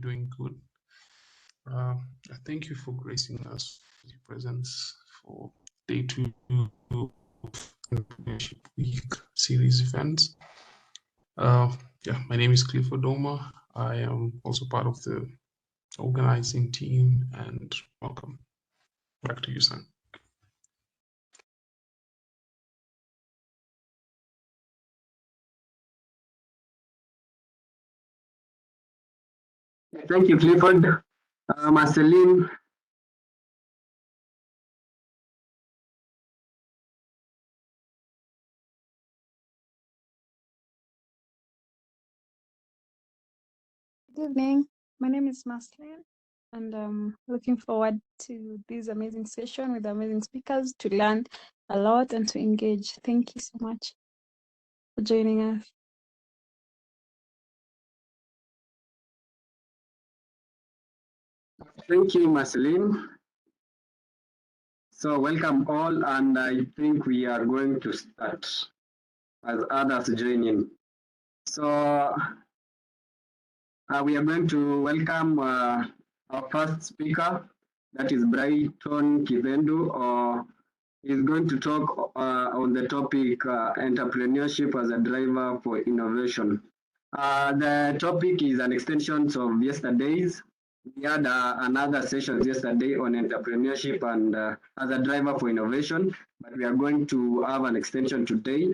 doing good. I thank you for gracing us with your presence for day 2 of Entrepreneurship Week series events. My name is Clifford Doma. I am also part of the organizing team, and welcome. Back to you, Sam. Thank you, Clifford. Marceline. Good evening. My name is Marceline, and I'm looking forward to this amazing session with amazing speakers to learn a lot and to engage. Thank you so much for joining us. Thank you, Marceline. So welcome all, and I think we are going to start as others join in. So we are going to welcome our first speaker, that is Brighton Kivendu. He's going to talk on the topic entrepreneurship as a driver for innovation. The topic is an extension of yesterday's. We had another session yesterday on entrepreneurship and as a driver for innovation, but we are going to have an extension today.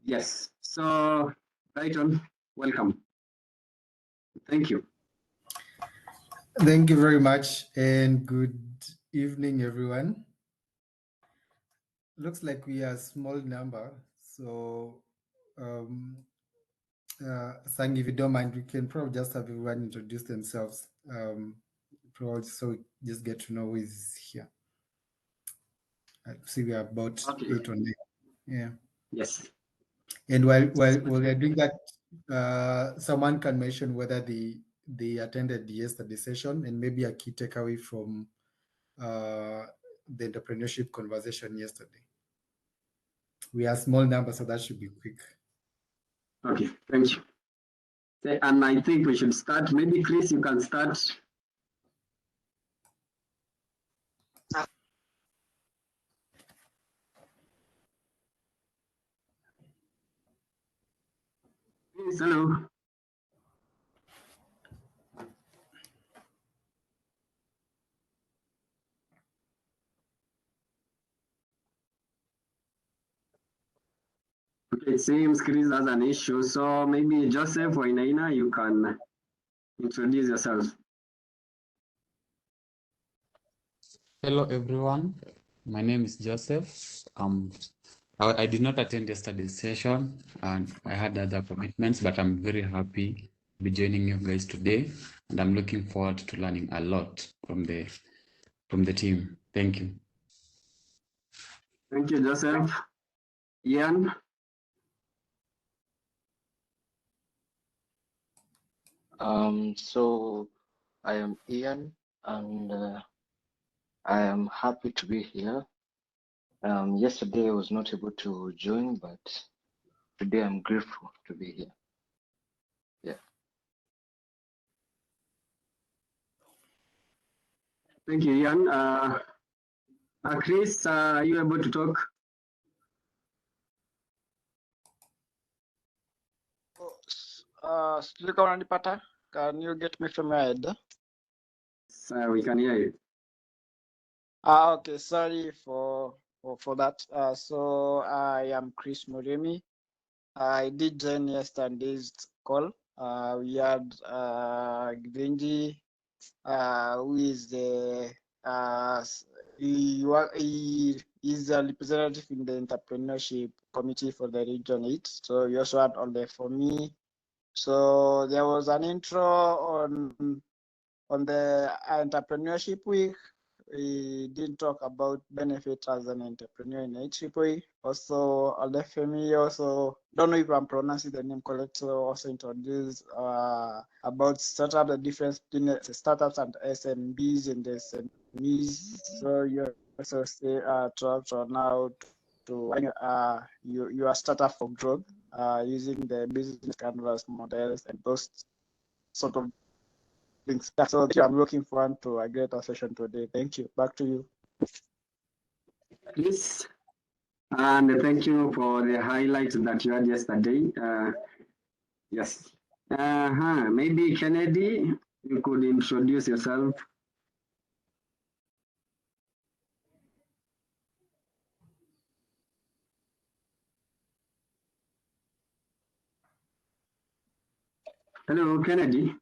Yes, so Brighton, welcome. Thank you. Thank you very much, and good evening, everyone. Looks like we are a small number, so Sang, if you don't mind, we can probably just have everyone introduce themselves, probably so we just get to know who is here. I see we are about 8 or 9. Yeah. Yes. And while we are doing that, someone can mention whether they attended yesterday's session and maybe a key takeaway from the entrepreneurship conversation yesterday. We are small numbers, so that should be quick. Okay, thank you. And I think we should start. Maybe Chris, you can start. Please, hello. Okay, it seems Chris has an issue, so maybe Joseph or Inaina, you can introduce yourself. Hello, everyone. My name is Joseph. I did not attend yesterday's session, and I had other commitments, but I'm very happy to be joining you guys today, and I'm looking forward to learning a lot from the team. Thank you. Thank you, Joseph. Ian. So I am Ian, and I am happy to be here. Yesterday I was not able to join, but today I'm grateful to be here. Yeah. Thank you, Ian. Chris, are you able to talk? Can you get me from your head? We can hear you. Okay, sorry for that. So I am Chris Murimi. I did join yesterday's call. We had Gvenji, who is the he is a representative in the entrepreneurship committee for the region 8. So you also had all there for me. So there was an intro on the entrepreneurship week. We did talk about benefits as an entrepreneur in IEEE. Also, Alefemi also, don't know if I'm pronouncing the name correct, so also introduced about startup, the difference between startups and SMBs and the SMEs. So you also say talked on how to you are startup for growth using the business canvas models and those sort of things. So I'm looking forward to a greater session today. Thank you. Back to you. Yes, and thank you for the highlights that you had yesterday. Yes. Maybe Kennedy, you could introduce yourself. Hello, Kennedy.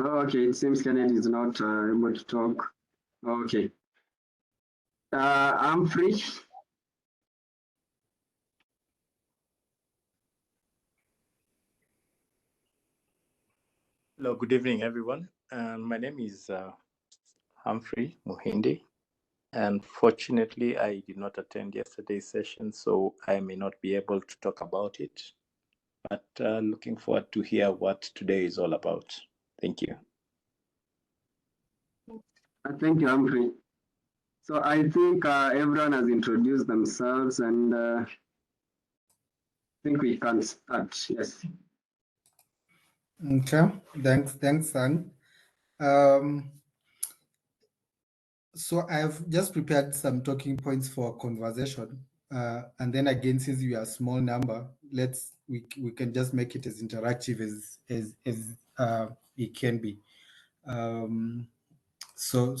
Oh, okay, it seems Kennedy is not able to talk. Okay. I'm free. Hello, good evening, everyone. My name is Humphrey Muhindi. Unfortunately, I did not attend yesterday's session, so I may not be able to talk about it. But looking forward to hear what today is all about. Thank you. Thank you, Humphrey. So I think everyone has introduced themselves, and I think we can start. Yes. Okay, thanks, San. So I've just prepared some talking points for conversation, and then again, since we are a small number, we can just make it as interactive as it can be. So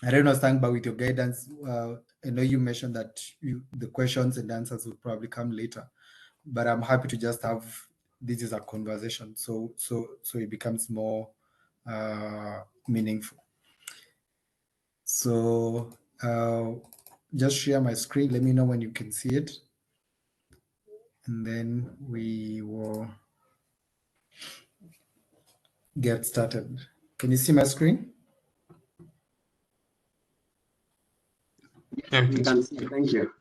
I don't know, Sang, but with your guidance, I know you mentioned that the questions and answers will probably come later, but I'm happy to just have this is a conversation, so it becomes more meaningful. So just share my screen. Let me know when you can see it, and then we will get started. Can you see my screen? Yeah, We can see. Thank you.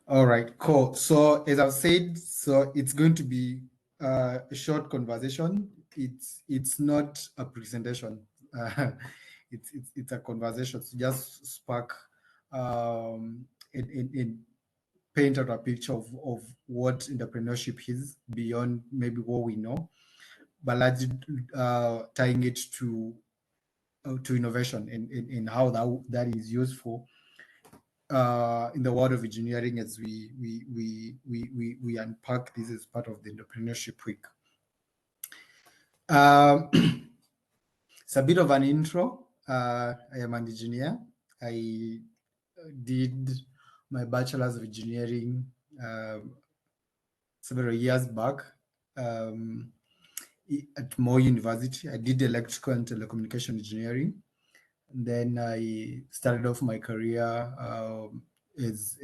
All right, cool. So as I've said, so it's going to be a short conversation. It's not a presentation. It's a conversation. So just spark in paint out a picture of what entrepreneurship is beyond maybe what we know, but largely tying it to innovation in how that is useful in the world of engineering as we unpack this as part of the entrepreneurship week. It's a bit of an intro. I am an engineer. I did my bachelor's of engineering several years back at Moore University. I did electrical and telecommunication engineering. And then I started off my career as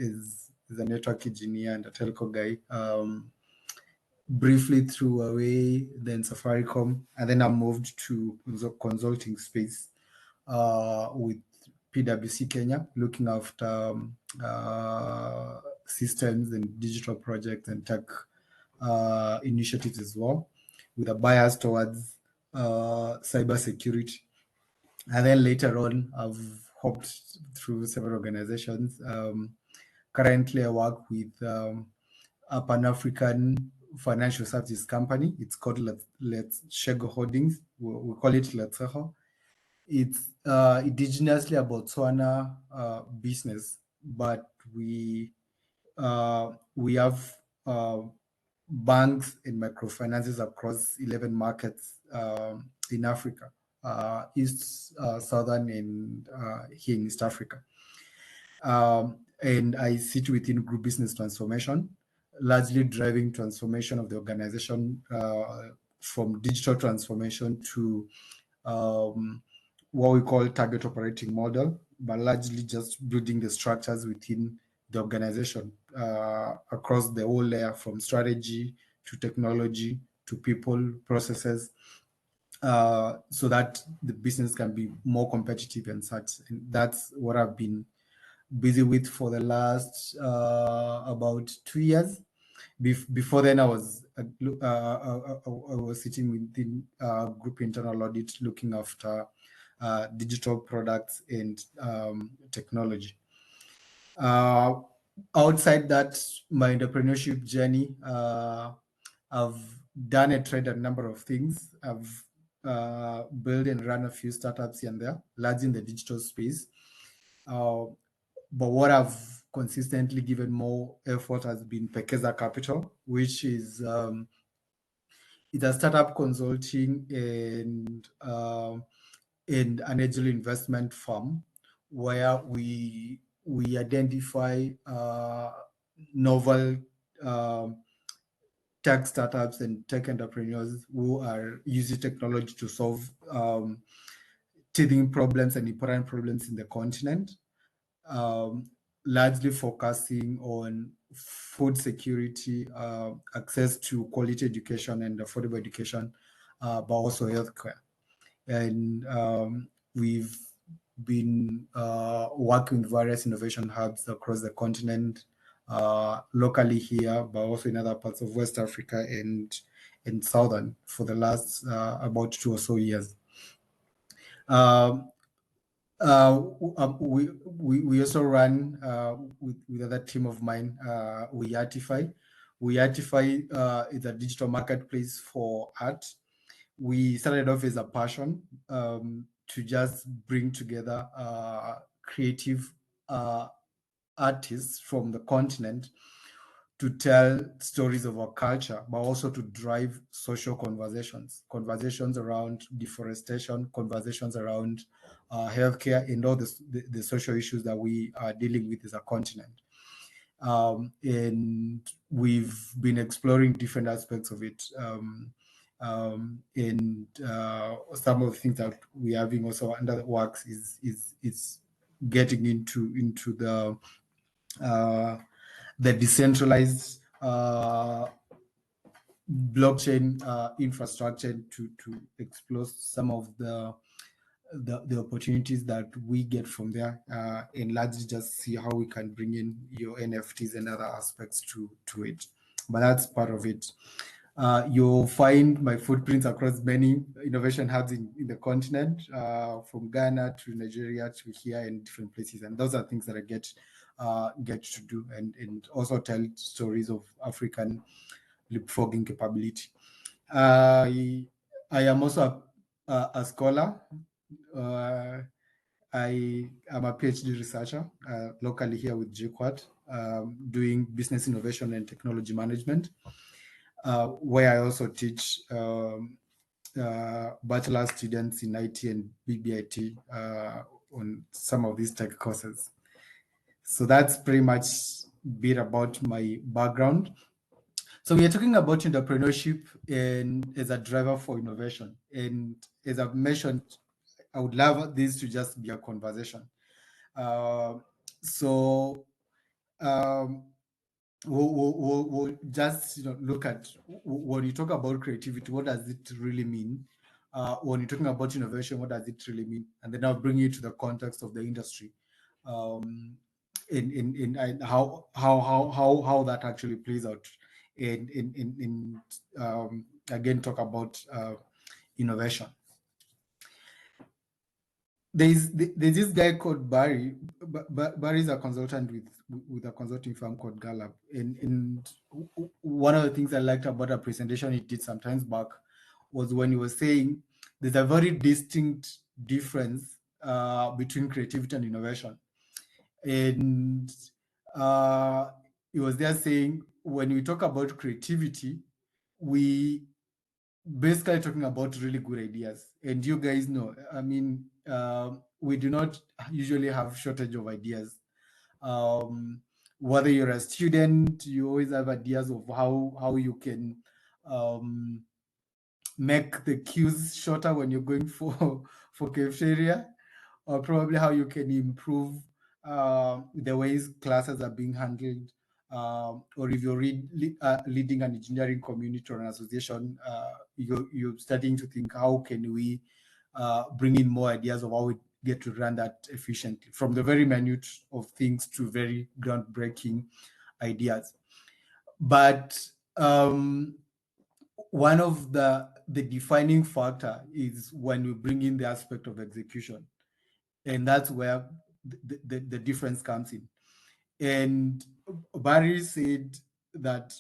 a network engineer and a telco guy. Briefly through Away, then Safaricom, and then I moved to the consulting space with PwC Kenya, looking after systems and digital projects and tech initiatives as well, with a bias towards cybersecurity. And then later on, I've hopped through several organizations. Currently, I work with a Pan-African financial services company. It's called Let's Shego Holdings. We call it Letseho. It's indigenously a Botswana business, but we have banks and microfinances across 11 markets in Africa, East, Southern, and here in East Africa. And I sit within group business transformation, largely driving transformation of the organization from digital transformation to what we call target operating model, but largely just building the structures within the organization across the whole layer, from strategy to technology to people, processes, so that the business can be more competitive and such. And that's what I've been busy with for the last about 2 years. Before then, I was sitting within group internal audit, looking after digital products and technology. Outside that, my entrepreneurship journey, I've done a trade a number of things. I've built and run a few startups here and there, largely in the digital space. But what I've consistently given more effort has been Pekeza Capital, which is it's a startup consulting and an angel investment firm where we identify novel tech startups and tech entrepreneurs who are using technology to solve teething problems and important problems in the continent, largely focusing on food security, access to quality education and affordable education, but also healthcare. And we've been working with various innovation hubs across the continent, locally here, but also in other parts of West Africa and in Southern for the last about 2 or so years. We also run with another team of mine, Weartify. Weartify is a digital marketplace for art. We started off as a passion to just bring together creative artists from the continent to tell stories of our culture, but also to drive social conversations around deforestation, conversations around healthcare, and all the social issues that we are dealing with as a continent. And we've been exploring different aspects of it. And some of the things that we're having also under the works is getting into the decentralized blockchain infrastructure to explore some of the opportunities that we get from there, and largely just see how we can bring in your NFTs and other aspects to it. But that's part of it. You'll find my footprints across many innovation hubs in the continent, from Ghana to Nigeria to here and different places. And those are things that I get to do, and also tell stories of African leapfrogging capability. I am also a scholar. I am a PhD researcher locally here with JQuat, doing business innovation and technology management, where I also teach bachelor students in IT and BBIT on some of these tech courses. So that's pretty much a bit about my background. So we are talking about entrepreneurship and as a driver for innovation. And as I've mentioned, I would love this to just be a conversation. We'll just look at, when you talk about creativity, what does it really mean? When you're talking about innovation, what does it really mean? And then I'll bring you to the context of the industry, in how that actually plays out, and again talk about innovation. There's this guy called Barry. Barry's a consultant with a consulting firm called Gallup, and one of the things I liked about a presentation he did sometimes back was when he was saying there's a very distinct difference between creativity and innovation. And he was there saying, when we talk about creativity, we basically talking about really good ideas. And you guys know, I mean, we do not usually have shortage of ideas. Whether you're a student, you always have ideas of how you can make the queues shorter when you're going for cafeteria, or probably how you can improve the ways classes are being handled, or if you're leading an engineering community or an association, you're starting to think, how can we bring in more ideas of how we get to run that efficiently, from the very minute of things to very groundbreaking ideas. But one of the defining factor is when we bring in the aspect of execution, and that's where the difference comes in. And Barry said that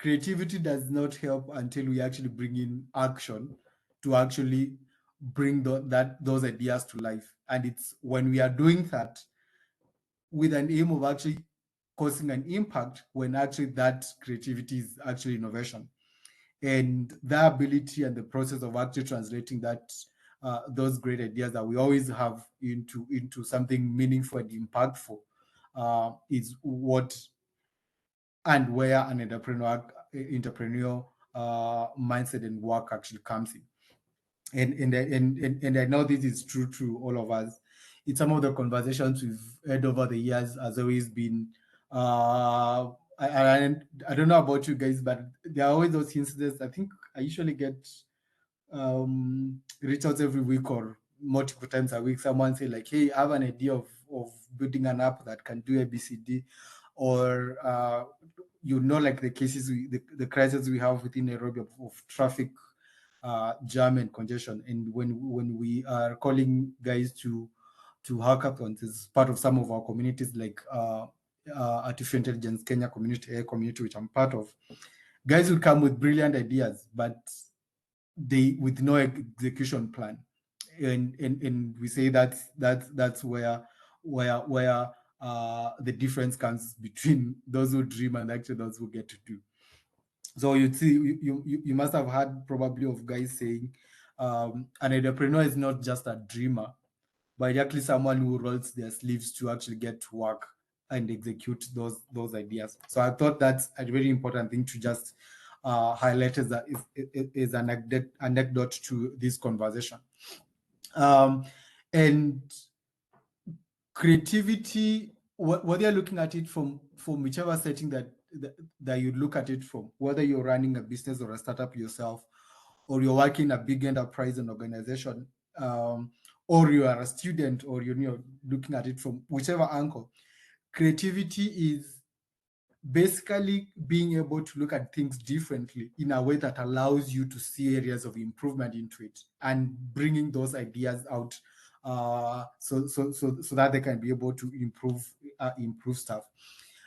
creativity does not help until we actually bring in action to actually bring those ideas to life. And it's when we are doing that with an aim of actually causing an impact, when actually that creativity is actually innovation. And the ability and the process of actually translating that those great ideas that we always have into something meaningful and impactful is what and where an entrepreneurial mindset and work actually comes in. And I know this is true to all of us. In some of the conversations we've had over the years has always been, I don't know about you guys, but there are always those incidents. I think I usually get reach out every week or multiple times a week. Someone say like, "Hey, I have an idea of building an app that can do ABCD," or like the cases the crisis we have within Nairobi of traffic jam and congestion. And when we are calling guys to hackathons as part of some of our communities, like Artificial Intelligence Kenya community, a community which I'm part of, guys will come with brilliant ideas, but they with no execution plan. And we say that's where the difference comes between those who dream and actually those who get to do. So you see, you must have heard probably of guys saying an entrepreneur is not just a dreamer, but actually someone who rolls their sleeves to actually get to work and execute those ideas. So I thought that's a very important thing to just highlight as an anecdote to this conversation. And creativity, whether you're looking at it from whichever setting that you look at it from, whether you're running a business or a startup yourself, or you're working in a big enterprise and organization, or you are a student, or you're looking at it from whichever angle, creativity is basically being able to look at things differently in a way that allows you to see areas of improvement into it and bringing those ideas out so that they can be able to improve stuff.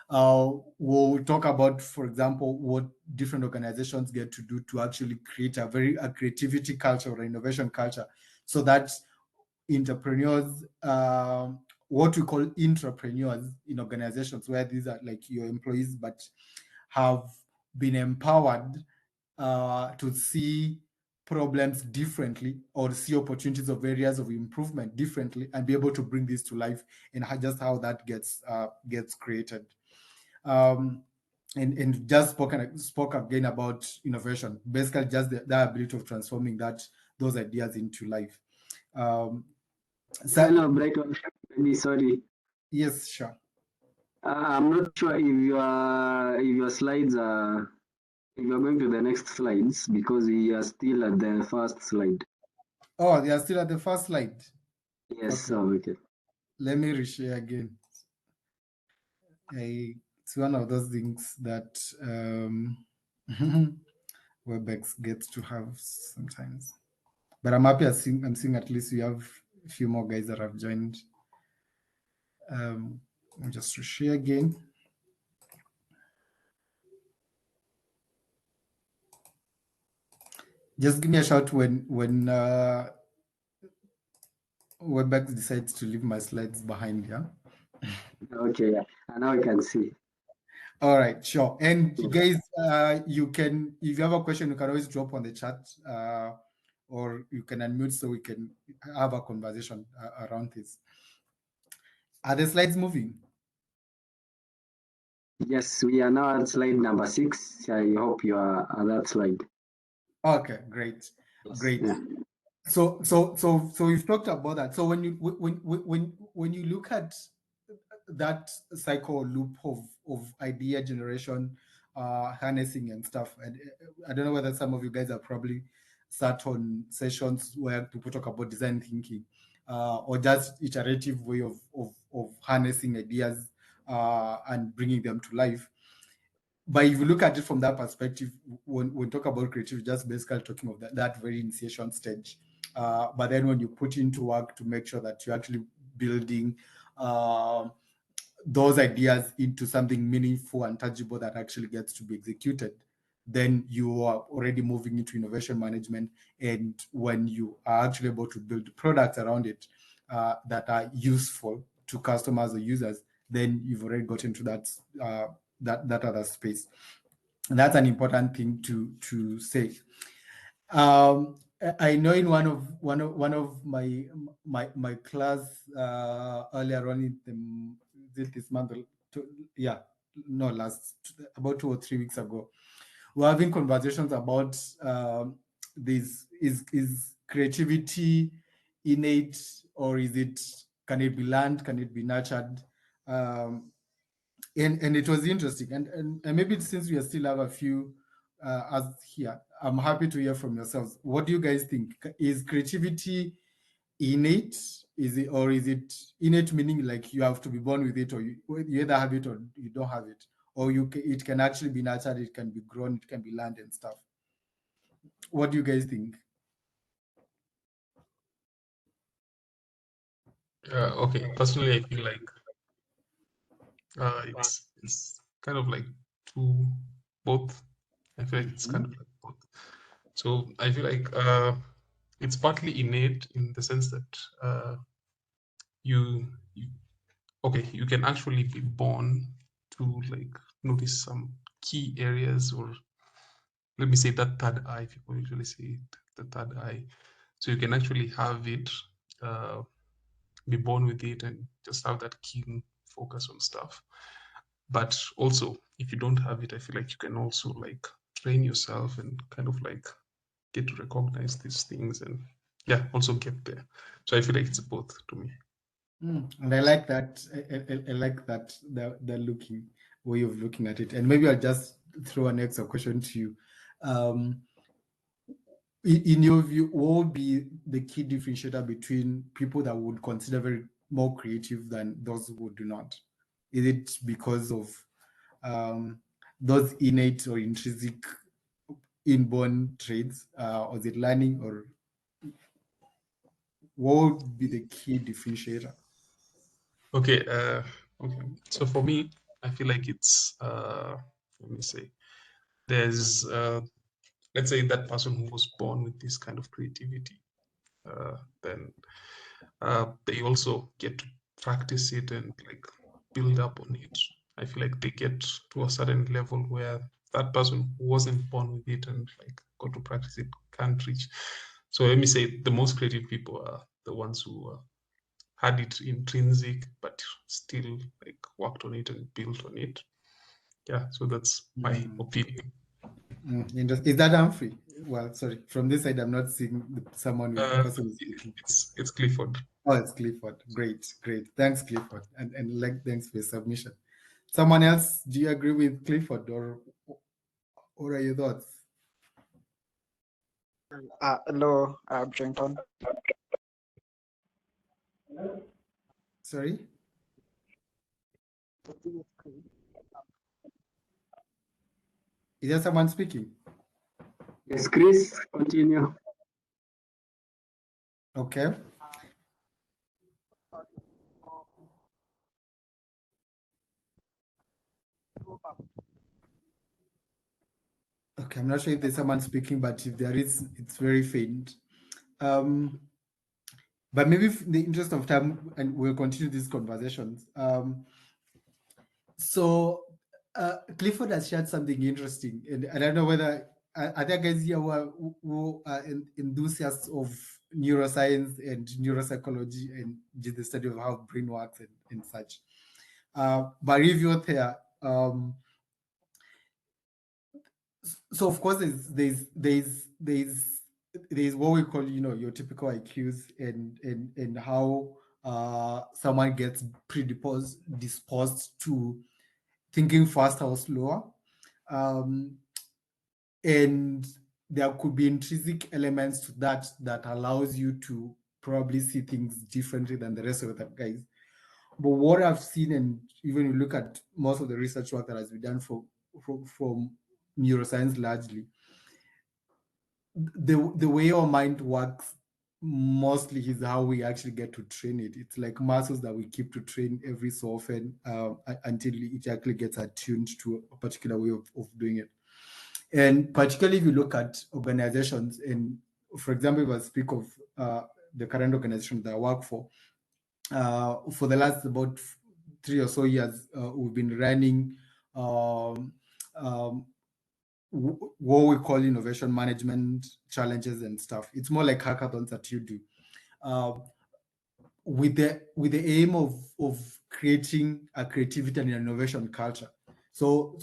We'll talk about, for example, what different organizations get to do to actually create a creativity culture or innovation culture, so that entrepreneurs, what we call entrepreneurs in organizations, where these are like your employees, but have been empowered to see problems differently or see opportunities of areas of improvement differently and be able to bring this to life, and just how that gets created. And just spoke again about innovation, basically just the ability of transforming those ideas into life. Hello, Brighton. Maybe sorry. Yes, sure. I'm not sure if your slides are, if you're going to the next slides, because we are still at the first slide. Oh, they are still at the first slide. Yes, okay. okay. Let me reshare again. It's one of those things that WebEx gets to have sometimes. But I'm happy I'm seeing at least we have a few more guys that have joined. I'll just reshare again. Just give me a shout when WebEx decides to leave my slides behind, yeah? Okay, yeah. And now I can see. All right, sure. And guys, you can, if you have a question, you can always drop on the chat, or you can unmute so we can have a conversation around this. Are the slides moving? Yes, we are now at slide number 6. I hope you are at that slide. Okay, great, Yes. great. Yeah. So we've talked about that. So when you look at that cycle loop of idea generation, harnessing and stuff, and I don't know whether some of you guys have probably sat on sessions where people talk about design thinking, or just iterative way of harnessing ideas and bringing them to life. but if you look at it from that perspective, when we talk about creativity, just basically talking of that very initiation stage. But then when you put into work to make sure that you're actually building those ideas into something meaningful and tangible that actually gets to be executed, then you are already moving into innovation management. And when you are actually able to build products around it that are useful to customers or users, then you've already got into that that other space. And that's an important thing to say. I know in one of my class earlier on in this month, about 2 or 3 weeks ago, we're having conversations about this: is creativity innate, or can it be learned, can it be nurtured? And it was interesting, and maybe since we still have a few us here, I'm happy to hear from yourselves. What do you guys think? Is creativity innate? Is it innate, meaning like you have to be born with it, or you either have it or you don't have it, or it can actually be nurtured, it can be grown, it can be learned and stuff? What do you guys think? Okay, personally, I feel like it's kind of like both. I feel like it's kind of like both. So I feel like it's partly innate in the sense that you can actually be born to like notice some key areas, or let me say that third eye. People usually say it, the third eye. So you can actually have it, be born with it, and just have that keen focus on stuff. But also, if you don't have it, I feel like you can also like train yourself and kind of like get to recognize these things and also get there. So I feel like it's both to me. And I like that. I like that the way of looking at it. And maybe I'll just throw an extra question to you. In your view, what would be the key differentiator between people that would consider very more creative than those who do not? Is it because of those innate or intrinsic inborn traits, or is it learning, or what would be the key differentiator? Okay. So for me, I feel like it's let me say, there's let's say that person who was born with this kind of creativity, then they also get to practice it and like build up on it. I feel like they get to a certain level where that person who wasn't born with it and like got to practice it can't reach. So let me say the most creative people are the ones who had it intrinsic, but still like worked on it and built on it. Yeah, so that's my opinion. Is that Humphrey? Well, sorry, from this side, I'm not seeing someone with the person who's speaking. It's Clifford. Oh, it's Clifford. Great. Thanks, Clifford, and thanks for your submission. Someone else? Do you agree with Clifford, or what are your thoughts? Hello, Brenton. Sorry. Is there someone speaking? Yes, Chris, continue. Okay. Okay, I'm not sure if there's someone speaking, but if there is, it's very faint. But maybe in the interest of time, and we'll continue these conversations. So Clifford has shared something interesting, and I don't know whether are there guys here who are enthusiasts of neuroscience and neuropsychology and just the study of how brain works and such. But if you're there, so of course there's what we call, your typical IQs and how someone gets disposed to thinking faster or slower. And there could be intrinsic elements to that allows you to probably see things differently than the rest of the guys. But what I've seen, and even you look at most of the research work that has been done for from neuroscience largely. The way our mind works mostly is how we actually get to train it. It's like muscles that we keep to train every so often until it actually gets attuned to a particular way of doing it. And particularly if you look at organizations, and for example, if I speak of the current organization that I work for the last about 3 or so years, we've been running what we call innovation management challenges and stuff. It's more like hackathons that you do, with the aim of creating a creativity and innovation culture. So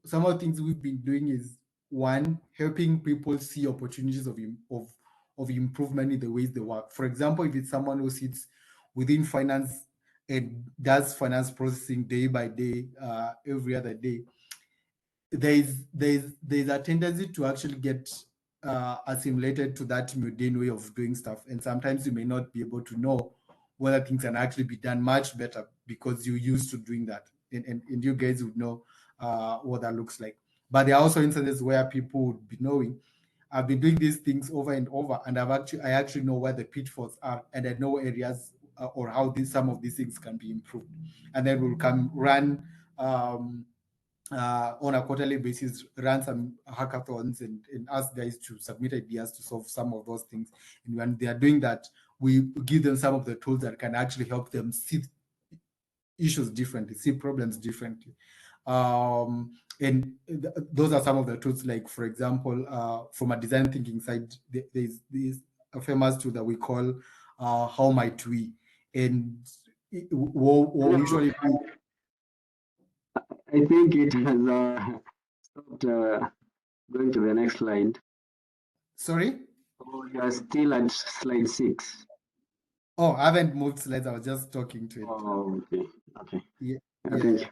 some of the things we've been doing is, one, helping people see opportunities of improvement in the ways they work. For example, if it's someone who sits within finance and does finance processing day by day, every other day, there's a tendency to actually get assimilated to that mundane way of doing stuff, and sometimes you may not be able to know whether things can actually be done much better because you're used to doing that, and you guys would know what that looks like. But there are also instances where people would be knowing, I've been doing these things over and over, and I actually know where the pitfalls are, and I know areas or how some of these things can be improved, and then we'll come run on a quarterly basis, run some hackathons and ask guys to submit ideas to solve some of those things. And when they are doing that, we give them some of the tools that can actually help them see issues differently, see problems differently. And those are some of the tools, like, for example, from a design thinking side, there's a famous tool that we call How Might We? And what we usually do, I think it has stopped going to the next slide. Sorry? Oh, you are still at slide 6. Oh, I haven't moved slides. I was just talking to it. Oh, okay. Okay. Yeah. Thank you.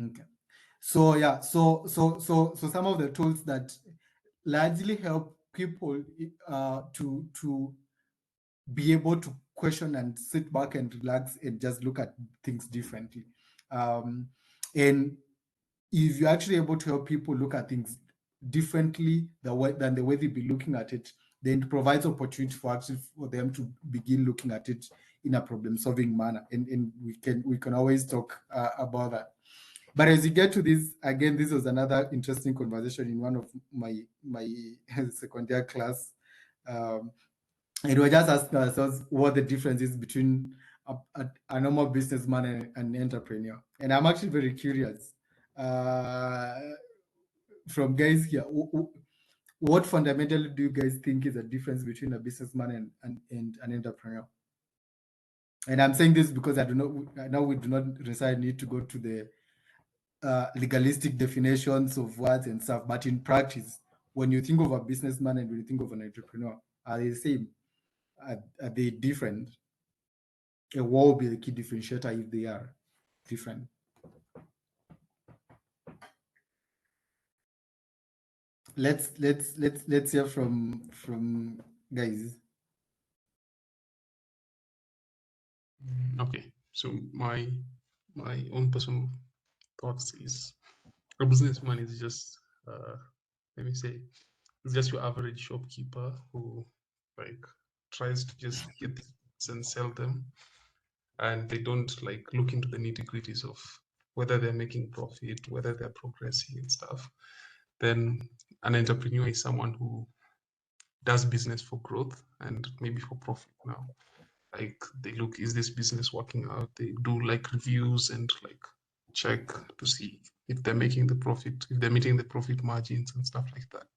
Okay. So yeah, so some of the tools that largely help people to be able to question and sit back and relax and just look at things differently. And if you're actually able to help people look at things differently than the way they've been looking at it, then it provides opportunity for them to begin looking at it in a problem-solving manner. And we can always talk about that. But as you get to this, again, this was another interesting conversation in one of my second year class. And we're just asking ourselves what the difference is between a normal businessman and an entrepreneur. And I'm actually very curious from guys here, what fundamentally do you guys think is the difference between a businessman and an entrepreneur? And I'm saying this because I know we do not necessarily need to go to the legalistic definitions of words and stuff, but in practice, when you think of a businessman and when you think of an entrepreneur, are they the same? Are they different? And what will be the key differentiator if they are different? Let's hear from guys. Okay, so my own personal thoughts is, a businessman is just let me say, it's just your average shopkeeper who like tries to just get things and sell them, and they don't like look into the nitty-gritties of whether they're making profit, whether they're progressing and stuff. Then an entrepreneur is someone who does business for growth and maybe for profit now. Like, they look, is this business working out? They do like reviews and like check to see if they're making the profit, if they're meeting the profit margins and stuff like that.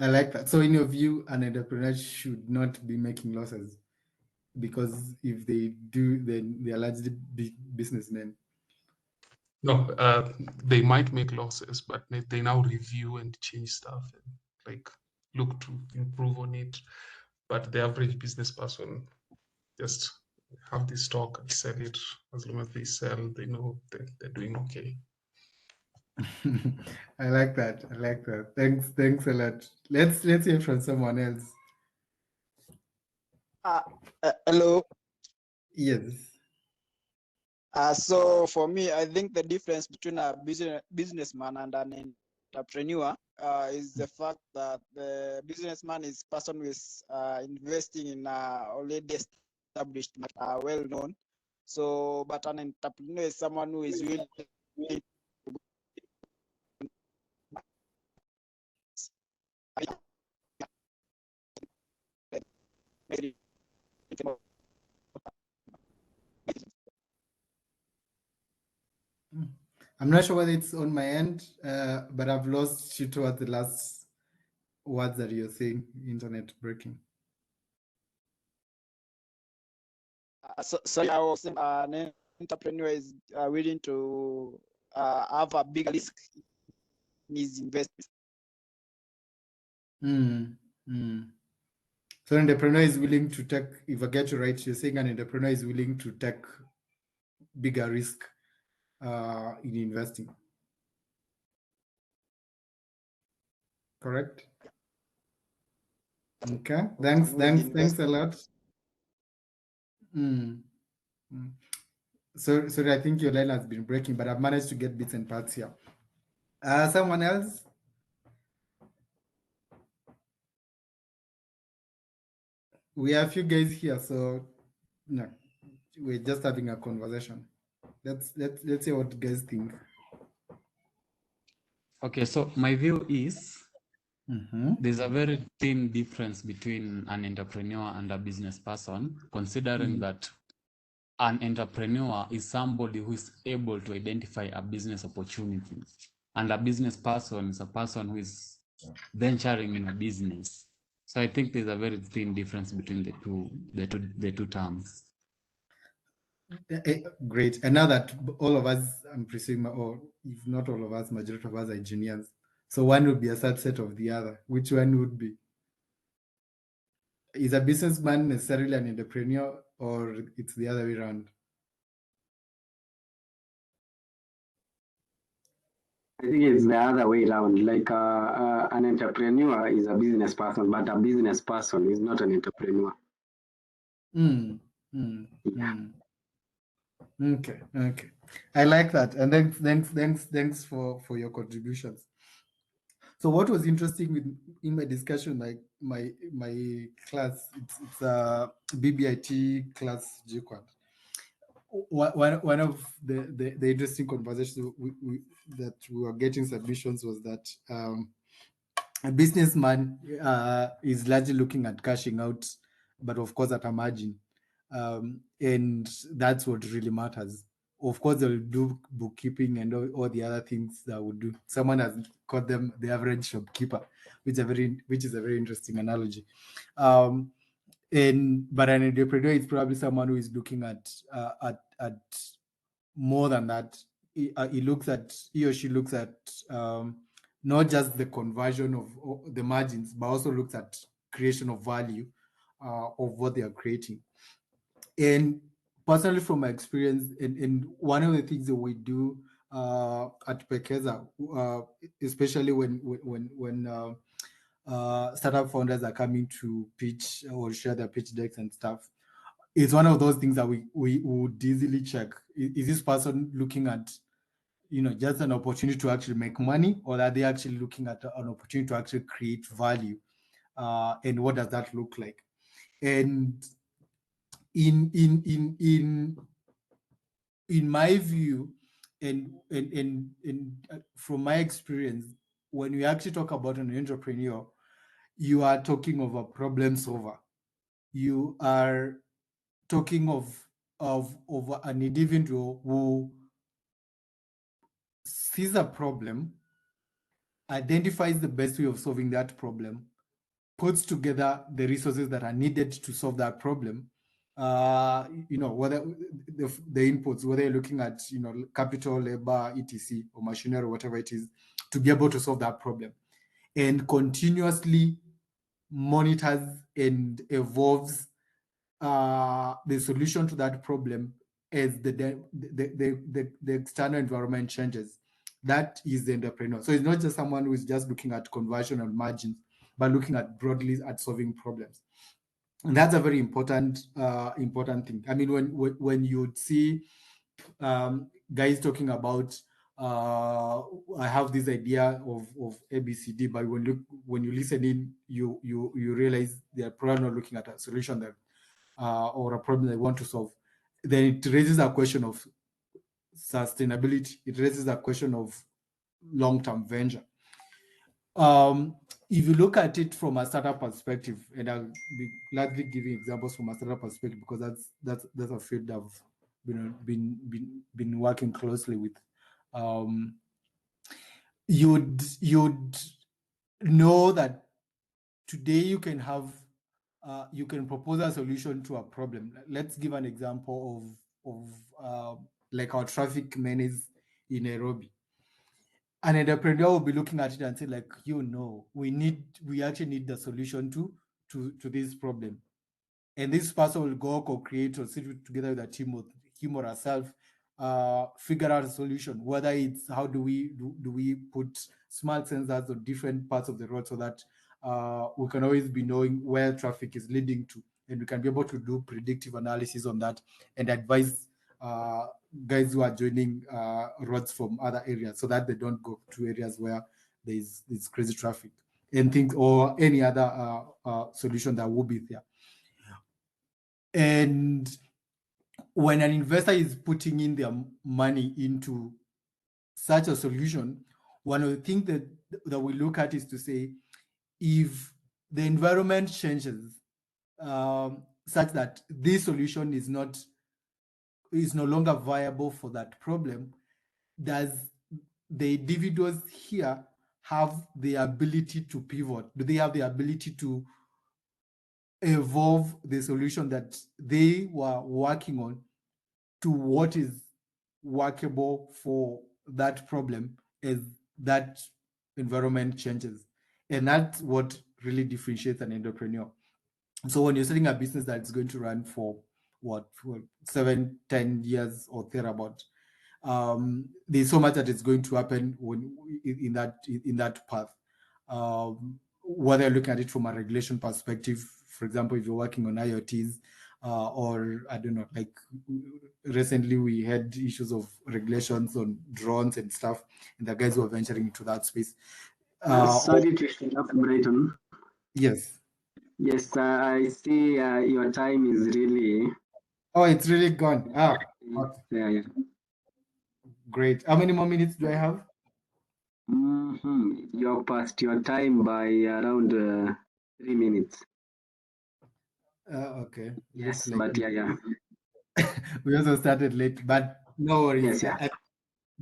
I like that. So in your view, an entrepreneur should not be making losses, because if they do, then they are largely businessmen. No, they might make losses, but they now review and change stuff and like look to improve on it. But the average business person just have this stock and sell it. As long as they sell, they know that they're doing okay. I like that. Thanks a lot. Let's hear from someone else. Hello. Yes. So for me, I think the difference between a businessman and an entrepreneur is the fact that the businessman is person who is investing in already established, well known. So, but an entrepreneur is someone who is willing to I'm not sure whether it's on my end, but I've lost you towards the last words that you're saying. Internet breaking. so I was saying an entrepreneur is willing to have a bigger risk in his investment. So an entrepreneur is willing to take, if I get you right, you're saying an entrepreneur is willing to take bigger risk in investing. Correct? Okay. Thanks a lot. So sorry, I think your line has been breaking, but I've managed to get bits and parts here. Someone else? We have a few guys here, so no, we're just having a conversation. Let's see what guys think. Okay, so my view is there's a very thin difference between an entrepreneur and a business person, considering that an entrepreneur is somebody who is able to identify a business opportunity, and a business person is a person who is venturing in a business. So I think there's a very thin difference between the two terms. Great. And now that all of us, I'm presuming, or if not all of us, majority of us are engineers. So one would be a subset of the other. Which one would be? Is a businessman necessarily an entrepreneur, or it's the other way around? I think it's the other way around. Like an entrepreneur is a business person, but a business person is not an entrepreneur. Okay. I like that, and thanks for your contributions. So what was interesting in my discussion, like my class, it's a BBIT class GQuad. One of the interesting conversations that we were getting submissions was that a businessman is largely looking at cashing out, but of course at a margin, and that's what really matters. Of course, they'll do bookkeeping and all the other things that would do. Someone has called them the average shopkeeper, which is a very interesting analogy. But an entrepreneur is probably someone who is looking at more than that. He or she looks at not just the conversion of the margins, but also looks at creation of value of what they are creating. And personally, from my experience, and one of the things that we do at Pekeza, especially when startup founders are coming to pitch or share their pitch decks and stuff, it's one of those things that we would easily check. Is this person looking at just an opportunity to actually make money, or are they actually looking at an opportunity to actually create value? And what does that look like? And in my view, and from my experience, when we actually talk about an entrepreneur, you are talking of a problem solver. You are talking of an individual who sees a problem, identifies the best way of solving that problem, puts together the resources that are needed to solve that problem. Whether the inputs, whether you're looking at capital, labor, etc., or machinery, or whatever it is, to be able to solve that problem, and continuously monitors and evolves the solution to that problem as the external environment changes. That is the entrepreneur. So it's not just someone who is just looking at conversion and margins, but looking at broadly at solving problems. And that's a very important thing. I mean, when you see guys talking about I have this idea of ABCD, but when you listen in, you realize they're probably not looking at a solution that or a problem they want to solve. Then it raises a question of sustainability. It raises a question of long-term venture. If you look at it from a startup perspective, and I'll be gladly giving examples from a startup perspective because that's a field I've been working closely with. You'd know that today you can have you can propose a solution to a problem. Let's give an example of like our traffic menace in Nairobi. An entrepreneur will be looking at it and say, like, we actually need the solution to this problem. And this person will go co-create or sit together with a team of him or herself, figure out a solution. Whether it's how do we put smart sensors on different parts of the road so that we can always be knowing where traffic is leading to, and we can be able to do predictive analysis on that and advise guys who are joining roads from other areas so that they don't go to areas where there's crazy traffic and things or any other solution that will be there. And when an investor is putting in their money into such a solution, one of the things that we look at is to say, if the environment changes such that this solution is no longer viable for that problem, does the individuals here have the ability to pivot? Do they have the ability to evolve the solution that they were working on to what is workable for that problem as that environment changes? And that's what really differentiates an entrepreneur. So when you're setting a business that's going to run for 7-10 years or thereabout, there's so much that is going to happen in that path. Whether you're looking at it from a regulation perspective, for example, if you're working on IoTs, or I don't know, like recently we had issues of regulations on drones and stuff, and the guys who are venturing into that space. Sorry to interrupt, Brighton. Yes. Yes, I see your time is really. Oh, it's really gone. Yeah. Great. How many more minutes do I have? You're past your time by around 3 minutes. Okay. Yes, Looks like but yeah. we also started late, but no worries. Yes, yeah.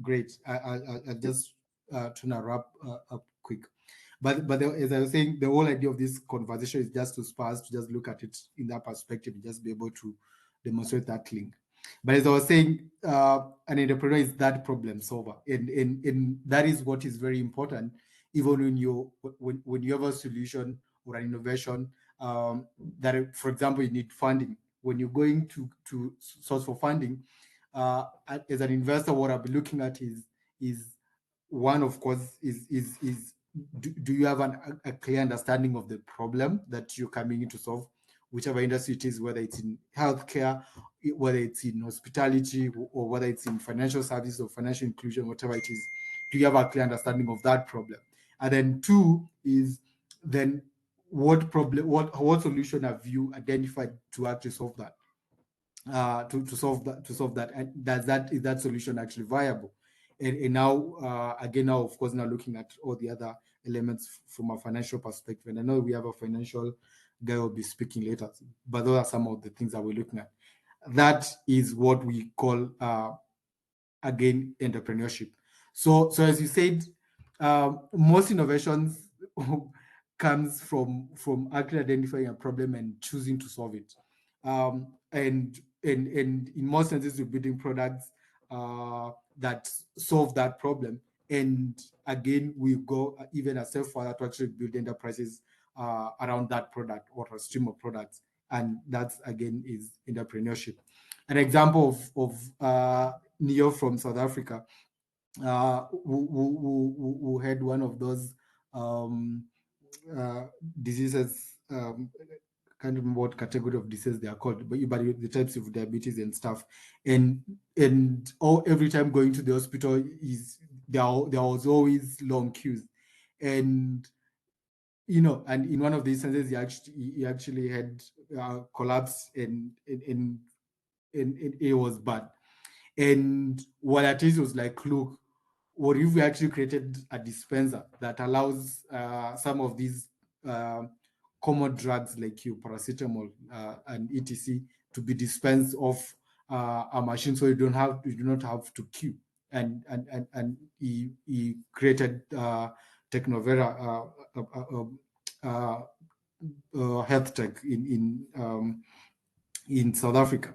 Great. I'll just try to wrap up quick. But as I was saying, the whole idea of this conversation is just to spars to just look at it in that perspective and just be able to demonstrate that link. But as I was saying, an entrepreneur is that problem solver, and that is what is very important. Even when you have a solution or an innovation, that, for example, you need funding. When you're going to source for funding, as an investor, what I'll be looking at is one, of course, is do you have a clear understanding of the problem that you're coming in to solve, whichever industry it is, whether it's in healthcare, whether it's in hospitality, or whether it's in financial services or financial inclusion, whatever it is. Do you have a clear understanding of that problem? And then two is then what solution have you identified to actually solve that? To solve that, and is that solution actually viable? And now again, of course, now looking at all the other elements from a financial perspective, and I know we have a financial guy who will be speaking later, but those are some of the things that we're looking at. That is what we call again, entrepreneurship. So as you said, most innovations comes from actually identifying a problem and choosing to solve it. And in most senses, we're building products that solve that problem. And again, we go even a step further to actually build enterprises around that product or a stream of products. And that's, again, is entrepreneurship. An example of Neo from South Africa, who had one of those diseases can't remember what category of disease they are called, but the types of diabetes and stuff. And every time going to the hospital there was always long queues. And and in one of these instances, he actually had collapse, and it was bad. And what at least was like, look, what if we actually created a dispenser that allows some of these common drugs like paracetamol and etc. to be dispensed off a machine, so you do not have to queue. And he created Technovera, health tech in South Africa.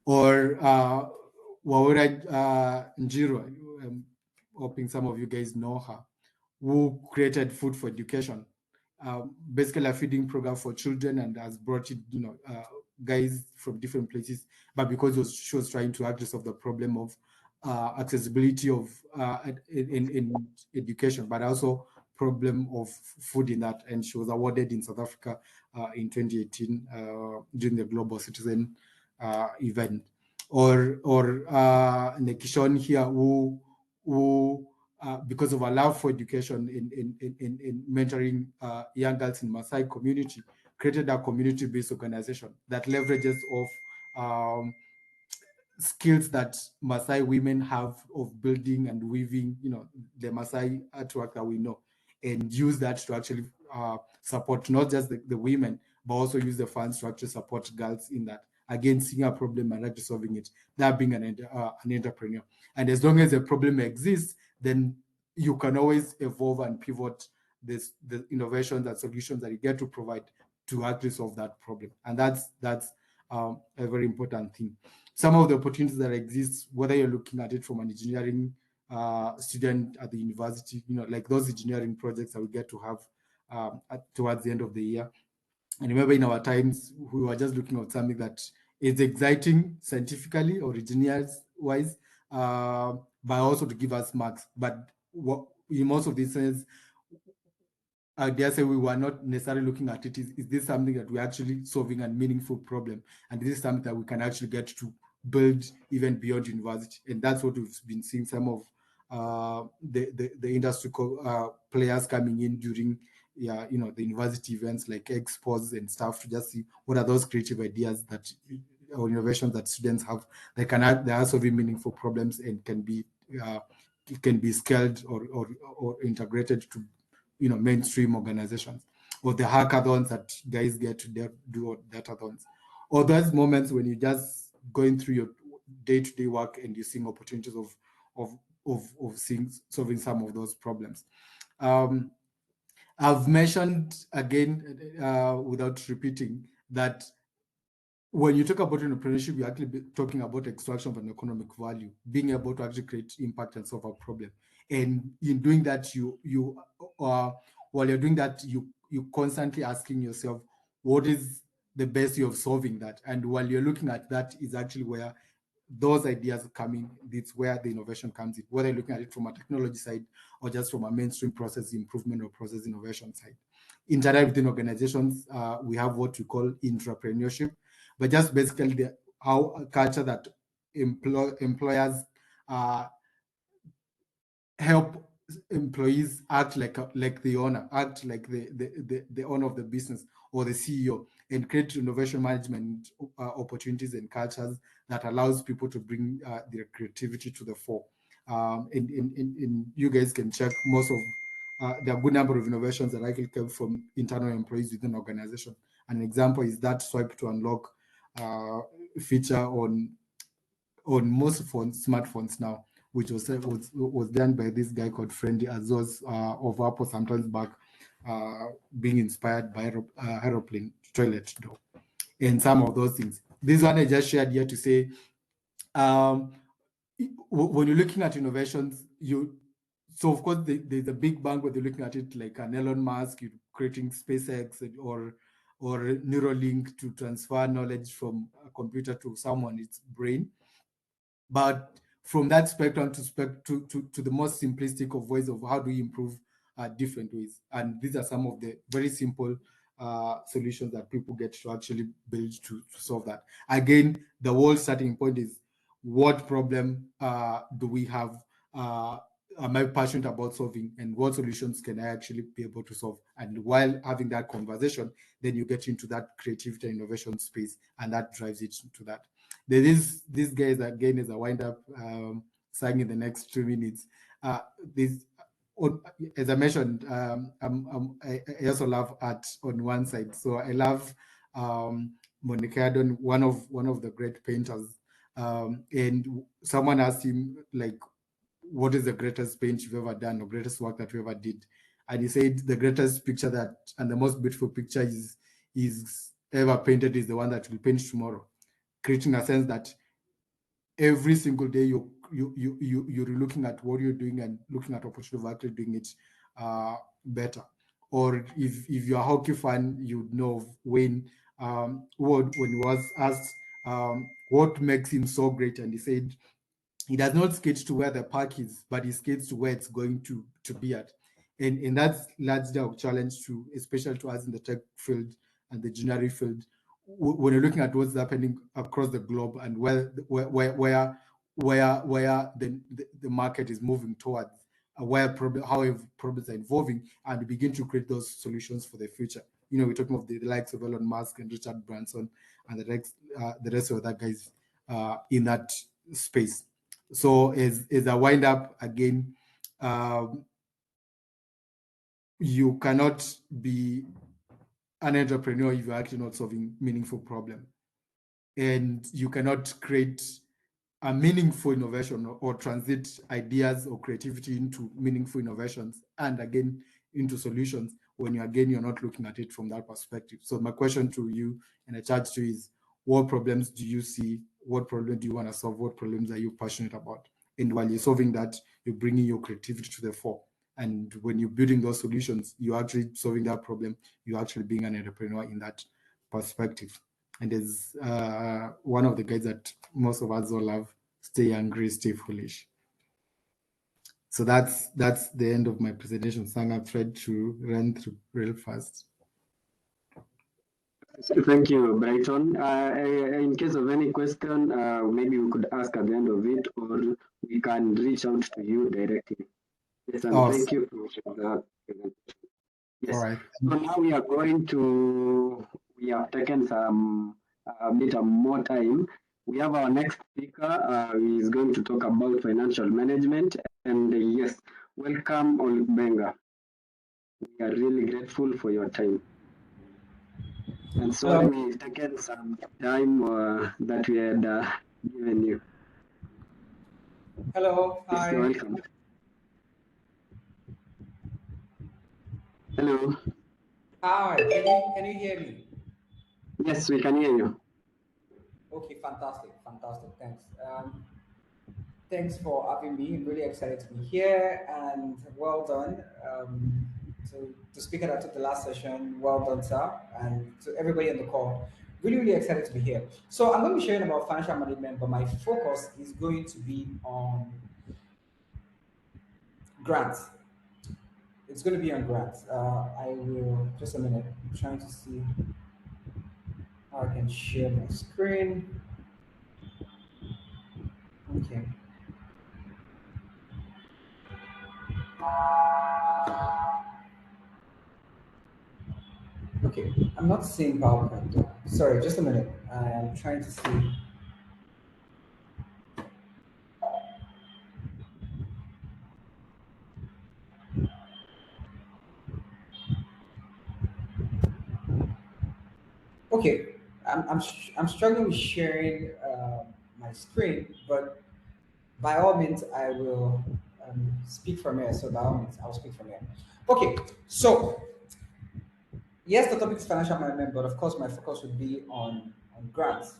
Or Wawura Njiro, I'm hoping some of you guys know her, who created Food for Education, basically a feeding program for children, and has brought in guys from different places. But because she was trying to actually solve the problem of accessibility of in education, but also problem of food in that. And she was awarded in South Africa in 2018 during the Global Citizen event. Or Nekishon here, who because of our love for education in mentoring young girls in Maasai community, created a community-based organization that leverages of skills that Maasai women have of building and weaving, the Maasai artwork that we know, and use that to actually support not just the women, but also use the funds to actually support girls in that. Again, seeing a problem and actually solving it, that being an entrepreneur. And as long as a problem exists, then you can always evolve and pivot the innovations and solutions that you get to provide to actually solve that problem. And that's a very important thing. Some of the opportunities that exist, whether you're looking at it from an engineering student at the university, like those engineering projects that we get to have towards the end of the year. And remember, in our times, we were just looking at something that is exciting scientifically or engineers wise, but also to give us marks. But in most of these things, I dare say we were not necessarily looking at it. Is this something that we're actually solving a meaningful problem? And this is something that we can actually get to build even beyond university. And that's what we've been seeing some of the industry players coming in during the university events like expos and stuff, to just see what are those creative ideas that or innovations that students have they are solving meaningful problems and can be scaled or integrated to mainstream organizations, or the hackathons that guys get to do hackathons, or those moments when you're just going through your day-to-day work and you're seeing opportunities of solving some of those problems. I've mentioned again, without repeating, that when you talk about entrepreneurship, you're actually talking about extraction of an economic value, being able to actually create impact and solve a problem. And in doing that, while you're doing that, you constantly asking yourself, what is the best way of solving that? And while you're looking at that, is actually where those ideas come in. It's where the innovation comes in, whether you're looking at it from a technology side or just from a mainstream process improvement or process innovation side. Interact within organizations, we have what we call entrepreneurship, but just basically how a culture that employers help employees act like the owner, act like the owner of the business or the CEO, and create innovation management opportunities and cultures that allows people to bring their creativity to the fore. And you guys can check most of there are a good number of innovations that actually come from internal employees within an organization. An example is that swipe to unlock feature on most smartphones now, which was done by this guy called Friendly Azos of Apple sometimes back, being inspired by aeroplane toilet door and some of those things. This one I just shared here to say, when you're looking at innovations, so of course there's a big bang where they're looking at it like an Elon Musk, creating SpaceX or Neuralink to transfer knowledge from a computer to someone's brain. But from that spectrum to the most simplistic of ways of how do we improve different ways. And these are some of the very simple solutions that people get to actually build to solve that. Again, the whole starting point is what problem do we have? Am I passionate about solving, and what solutions can I actually be able to solve? And while having that conversation, then you get into that creativity and innovation space, and that drives it to that. There is this guy is again is a wind up saying in the next 2 minutes. This as I mentioned, I also love art on one side. So I love Monica Adon, one of the great painters. And someone asked him, like, what is the greatest paint you've ever done or greatest work that you ever did? And he said the greatest picture that and the most beautiful picture is ever painted is the one that will paint tomorrow, creating a sense that every single day you're looking at what you're doing and looking at opportunity of actually doing it better. Or if you're a hockey fan, you'd know Wayne Ward when he was asked what makes him so great, and he said he does not skate to where the park is, but he skates to where it's going to be at. And that's largely our challenge to, especially to us in the tech field and the engineering field, when you're looking at what's happening across the globe and where the market is moving towards, how problems are evolving, and begin to create those solutions for the future. You know, we're talking of the likes of Elon Musk and Richard Branson and the rest of that guys in that space. So as a wind up again, you cannot be an entrepreneur if you're actually not solving meaningful problem, and you cannot create a meaningful innovation or transit ideas or creativity into meaningful innovations and again into solutions when you're not looking at it from that perspective. So my question to you and I charge to you is, what problems do you see? What problem do you want to solve? What problems are you passionate about? And while you're solving that, you're bringing your creativity to the fore. And when you're building those solutions, you're actually solving that problem. You're actually being an entrepreneur in that perspective. And as one of the guys that most of us all love, stay angry, stay foolish. So that's the end of my presentation. So I'm afraid to run through real fast. Thank you, Brighton. In case of any question, maybe we could ask at the end of it, or we can reach out to you directly. Yes, and thank you for that presentation. Yes. All right. So now we have taken some a bit more time. We have our next speaker. He is going to talk about financial management. And yes, welcome, Olbenga. We are really grateful for your time. And sorry we've taken some time that we had given you. Hello. Hi. You're welcome. Hello. Hi. Can you hear me? Yes, we can hear you. Okay, fantastic. Thanks. Thanks for having me. I'm really excited to be here, and well done. To the speaker that took the last session, well done, sir, and to everybody on the call. Really excited to be here. So I'm going to be sharing about financial management, but my focus is going to be on grants. It's going to be on grants. I will, just a minute, I'm trying to see how I can share my screen. Okay. Okay, I'm not seeing PowerPoint though. Sorry, just a minute. I'm trying to see. Okay, I'm struggling with sharing my screen, but by all means, I will speak from here. So by all means, I'll speak from here. Okay, so yes, the topic is financial management, but of course, my focus would be on grants,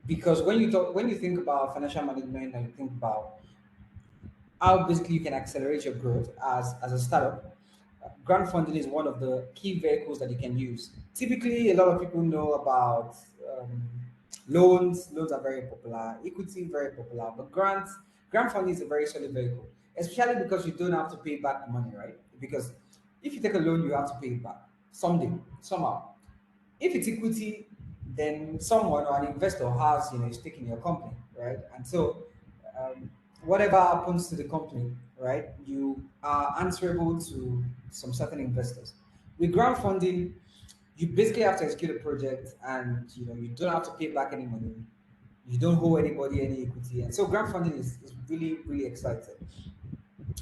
because when you think about financial management and you think about how basically you can accelerate your growth as a startup, grant funding is one of the key vehicles that you can use. Typically, a lot of people know about loans. Loans are very popular. Equity, very popular. But grant funding is a very solid vehicle, especially because you don't have to pay back the money, right? Because if you take a loan, you have to pay it back. someday, somehow. If it's equity, then someone or an investor has, a stake in your company, right? And so, whatever happens to the company, right, you are answerable to some certain investors. With grant funding, you basically have to execute a project, and you don't have to pay back any money. You don't owe anybody any equity, and so grant funding is really really exciting.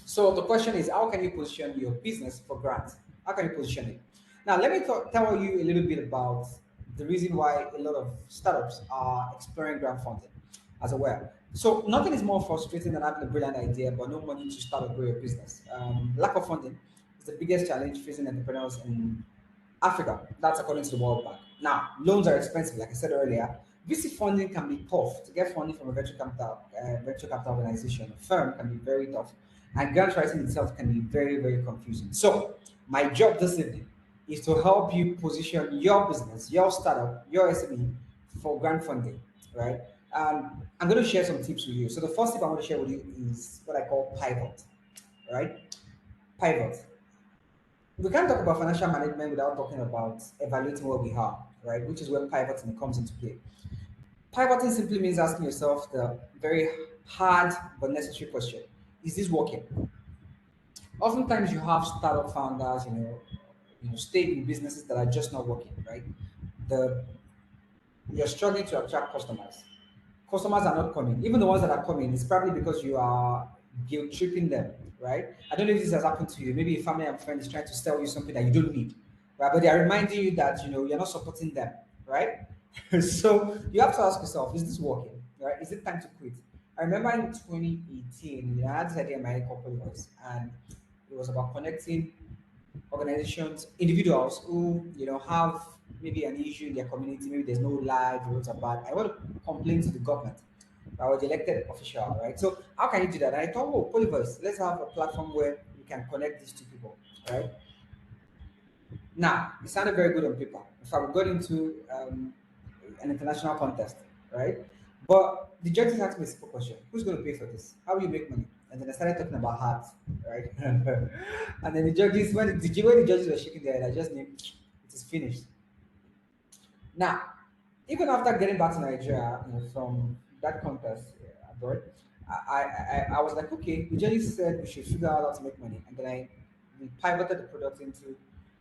So the question is, how can you position your business for grants? How can you position it? Now, let me tell you a little bit about the reason why a lot of startups are exploring grant funding as well. So nothing is more frustrating than having a brilliant idea but no money to start or grow your business. Lack of funding is the biggest challenge facing entrepreneurs in Africa. That's according to the World Bank. Now, loans are expensive, like I said earlier. VC funding can be tough. To get funding from a venture capital organization, a firm, can be very tough. And grant writing itself can be very, very confusing. So, my job this evening is to help you position your business, your startup, your SME for grant funding, right? I'm going to share some tips with you. So, the first tip I want to share with you is what I call pivot, right? Pivot. We can't talk about financial management without talking about evaluating what we have, right? Which is where pivoting comes into play. Pivoting simply means asking yourself the very hard but necessary question: is this working? Oftentimes, you have startup founders, stay in businesses that are just not working, right? The You're struggling to attract customers. Customers are not coming. Even the ones that are coming, it's probably because you are guilt tripping them, right? I don't know if this has happened to you. Maybe a family and friend is trying to sell you something that you don't need, right? But they are reminding you that you're not supporting them, right? So you have to ask yourself, is this working? Right? Is it time to quit? I remember in 2018, I had this idea in my company voice, and it was about connecting organizations, individuals who have maybe an issue in their community, maybe there's no light, roads are bad. I want to complain to the government. I was elected official, right? So how can you do that? And I thought, oh, Polyverse, let's have a platform where we can connect these two people, right? Now, it sounded very good on paper. In fact, we got into an international contest, right? But the judges asked me a simple question: who's going to pay for this? How will you make money? And then I started talking about heart, right? And then the judges, when the judges were shaking their head, I just knew it is finished. Now, even after getting back to Nigeria, from that contest abroad, I was like, okay, the judges said we should figure out how to make money, and then we pivoted the product into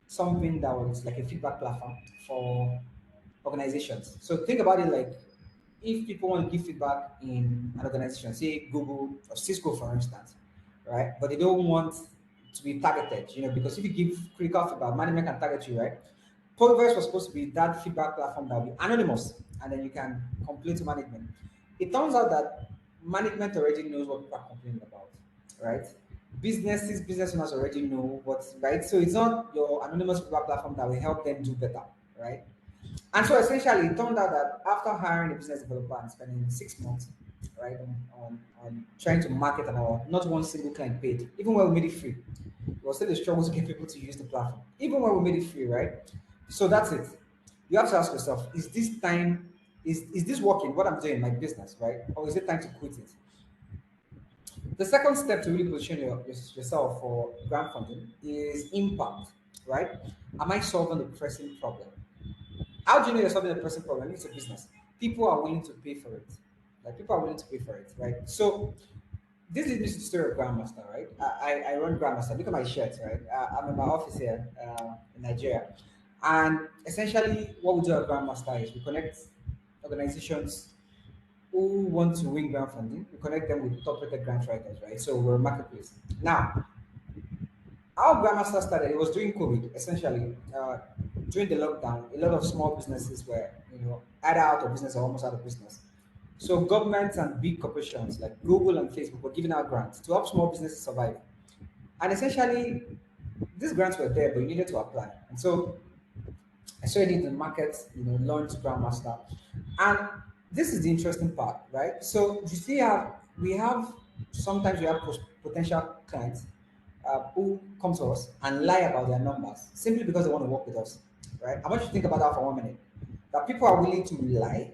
something that was like a feedback platform for organizations. So think about it like, if people want to give feedback in an organization, say Google or Cisco, for instance, right? But they don't want to be targeted, because if you give critical feedback, management can target you, right? Polyverse was supposed to be that feedback platform that will be anonymous, and then you can complain to management. It turns out that management already knows what people are complaining about, right? Business owners already know what, right? So it's not your anonymous feedback platform that will help them do better, right? And so essentially, it turned out that after hiring a business developer and spending 6 months, right, on trying to market an hour, not one single client paid, even when we made it free. It was still a struggle to get people to use the platform, even when we made it free, right? So that's it. You have to ask yourself, is this working, what I'm doing in my business, right? Or is it time to quit it? The second step to really position yourself for grant funding is impact, right? Am I solving the pressing problem? How do you know you're solving a pressing problem? It's a business. People are willing to pay for it. Like, people are willing to pay for it, right? So this leads me to the story of Grandmaster, right? I run Grandmaster. Look at my shirt, right? I'm in my office here in Nigeria. And essentially, what we do at Grandmaster is we connect organizations who want to win grant funding. We connect them with top-rated grant writers, right? So we're a marketplace. Now, how Grandmaster started, it was during COVID, essentially. During the lockdown, a lot of small businesses were, either out of business or almost out of business. So governments and big corporations like Google and Facebook were giving out grants to help small businesses survive. And essentially, these grants were there, but you needed to apply. And so I saw it in the market, launched Grandmaster. And this is the interesting part, right? So you see, sometimes we have potential clients who come to us and lie about their numbers simply because they want to work with us, right? I want you to think about that for 1 minute. That people are willing to lie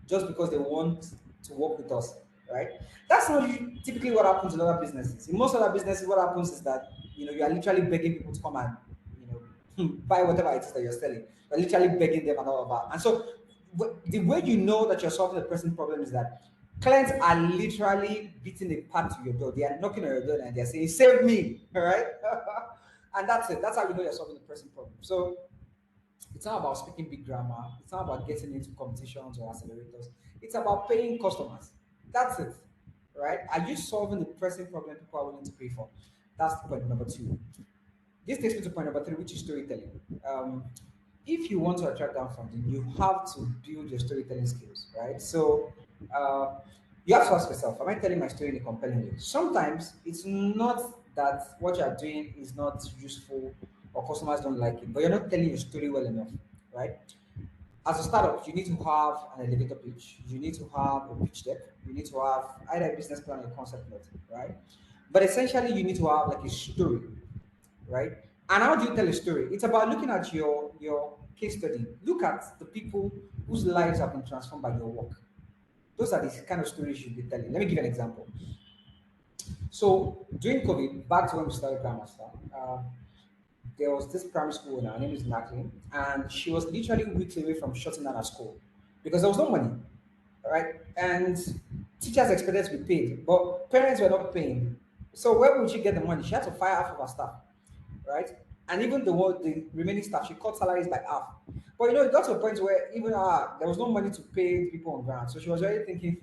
just because they want to work with us, right? That's not typically what happens in other businesses. In most other businesses, what happens is that you are literally begging people to come and buy whatever it is that you're selling. You're literally begging them and all of that. And so the way you know that you're solving the pressing problem is that clients are literally beating a path to your door. They are knocking on your door and they're saying, save me, all right? And that's it. That's how you know you're solving the pressing problem. So it's not about speaking big grammar. It's not about getting into competitions or accelerators. It's about paying customers. That's it, right? Are you solving the pressing problem people are willing to pay for? That's point number two. This takes me to point number three, which is storytelling. If you want to attract down funding, you have to build your storytelling skills, right? So you have to ask yourself, am I telling my story in a compelling way? Sometimes it's not that what you are doing is not useful or customers don't like it, but you're not telling your story well enough, right? As a startup, you need to have an elevator pitch, you need to have a pitch deck, you need to have either a business plan or a concept note, right? But essentially, you need to have like a story, right? And how do you tell a story? It's about looking at your case study. Look at the people whose lives have been transformed by your work. Those are the kind of stories you should be telling. Let me give you an example. So during COVID, back to when we started Grammar Star, there was this primary school owner, her name is Macklin, and she was literally weeks away from shutting down her school because there was no money, right? And teachers expected to be paid, but parents were not paying. So where would she get the money? She had to fire half of her staff, right? And even the remaining staff, she cut salaries by half. But you know, it got to a point where even there was no money to pay people on ground. So she was already thinking,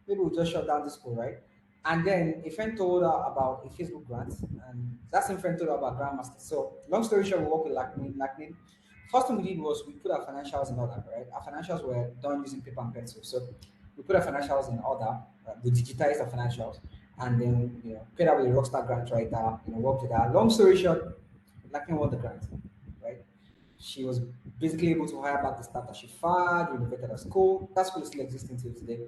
maybe we'll just shut down the school, right? And then a friend told her about a Facebook grant, and that same friend told her about Grandmaster. So long story short, we worked with Lacnin. First thing we did was we put our financials in order, right? Our financials were done using paper and pencil. So we put our financials in order, we digitized our financials, and then paid out with a rockstar grant writer, worked with her. Long story short, Lacking won the grant, right? She was basically able to hire back the staff that she fired, renovated her school. That school is still existing till today.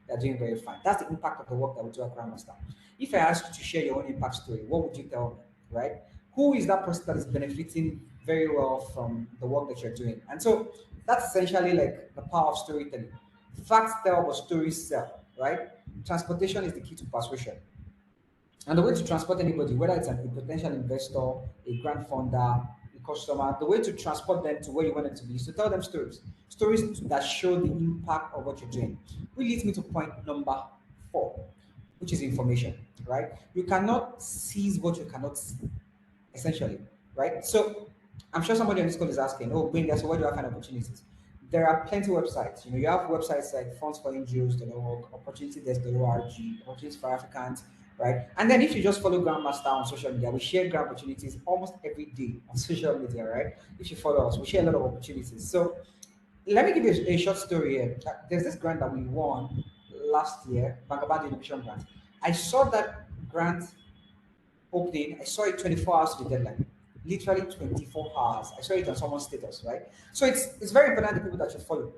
They're doing very fine. That's the impact of the work that we do at Grammar Star. If I ask you to share your own impact story, what would you tell me, right? Who is that person that is benefiting very well from the work that you're doing? And so that's essentially like the power of storytelling. Facts tell, but stories sell, right? Transportation is the key to persuasion. And the way to transport anybody, whether it's a potential investor, a grant funder, a customer, the way to transport them to where you want them to be is to tell them stories. Stories that show the impact of what you're doing. Which leads me to point number 4, which is information, right? You cannot seize what you cannot see, essentially, right? So I'm sure somebody on this call is asking, oh, Binga, so where do I find opportunities? There are plenty of websites. You have websites like fundsforNGOs.org, opportunitydesk.org, Opportunities for Africans, right? And then if you just follow Grandmaster on social media, we share grant opportunities almost every day on social media, right? If you follow us, we share a lot of opportunities. So let me give you a short story here. There's this grant that we won last year, Bankaband Innovation Grant. I saw that grant opening, I saw it 24 hours to the deadline. Literally 24 hours. I saw it on someone's status, right? So it's very important the people that you follow.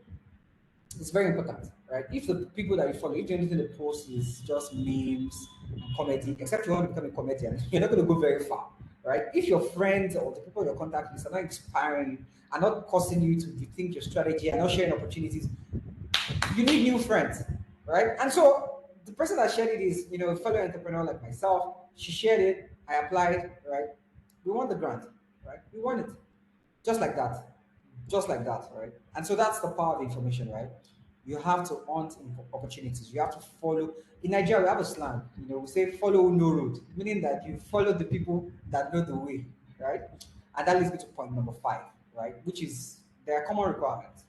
It's very important, right? If the people that you follow, if the only thing they post is just memes and comedy, except you want to become a comedian, you're not going to go very far, right? If your friends or the people in your contact list are not inspiring, are not causing you to rethink your strategy, are not sharing opportunities, you need new friends, right? And so the person that shared it is, a fellow entrepreneur like myself. She shared it, I applied, right? We won the grant, right? We won it. Just like that. Just like that, right? And so that's the power of information, right? You have to hunt opportunities. You have to follow. In Nigeria, we have a slang, we say follow no road, meaning that you follow the people that know the way, right? And that leads me to point number 5, right? Which is there are common requirements.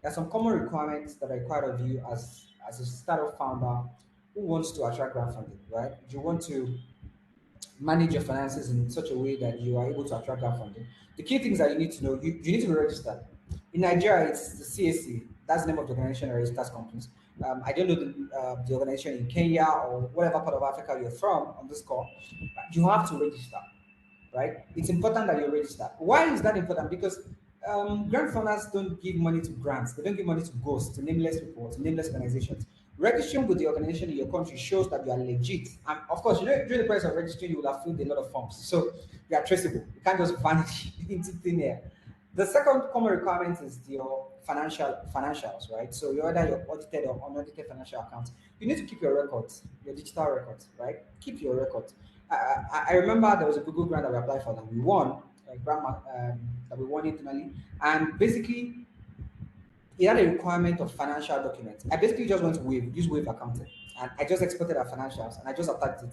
There are some common requirements that are required of you as a startup founder who wants to attract grant funding, right? You want to manage your finances in such a way that you are able to attract grant funding. The key things that you need to know, you need to be registered. In Nigeria, it's the CAC. That's the name of the organization that registers companies. I don't know the organization in Kenya or whatever part of Africa you're from on this call. You have to register, right? It's important that you register. Why is that important? Because grant funders don't give money to grants. They don't give money to ghosts, to nameless people, to nameless organizations. Registering with the organization in your country shows that you are legit. And of course, during the process of registering, you will have filled a lot of forms. So you are traceable. You can't just vanish into thin air. The second common requirement is your financials, right? So you're either your audited or unaudited financial accounts. You need to keep your records, your digital records, right? Keep your records. I remember there was a Google grant that we applied for that we won, that we won internally, and basically it had a requirement of financial documents. I basically just went to use Wave Accounting, and I just exported our financials and I just attached it.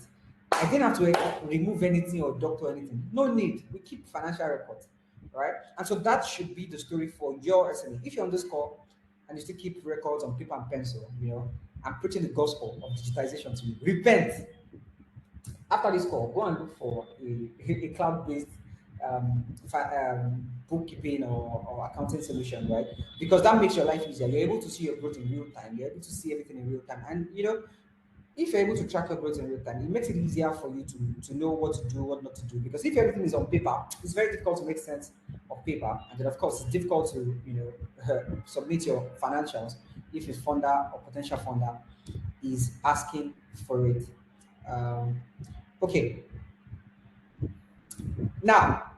I didn't have to remove anything or doctor anything. No need. We keep financial records, right? And so that should be the story for your SME. If you're on this call and you still keep records on paper and pencil, I'm preaching the gospel of digitization to you. Repent. After this call, go and look for a cloud-based bookkeeping or accounting solution, right? Because that makes your life easier. You're able to see your growth in real time. You're able to see everything in real time. And if you're able to track your growth in real time, it makes it easier for you to know what to do, what not to do. Because if everything is on paper, it's very difficult to make sense of paper. And then of course it's difficult to submit your financials if a funder or potential funder is asking for it. Okay. Now,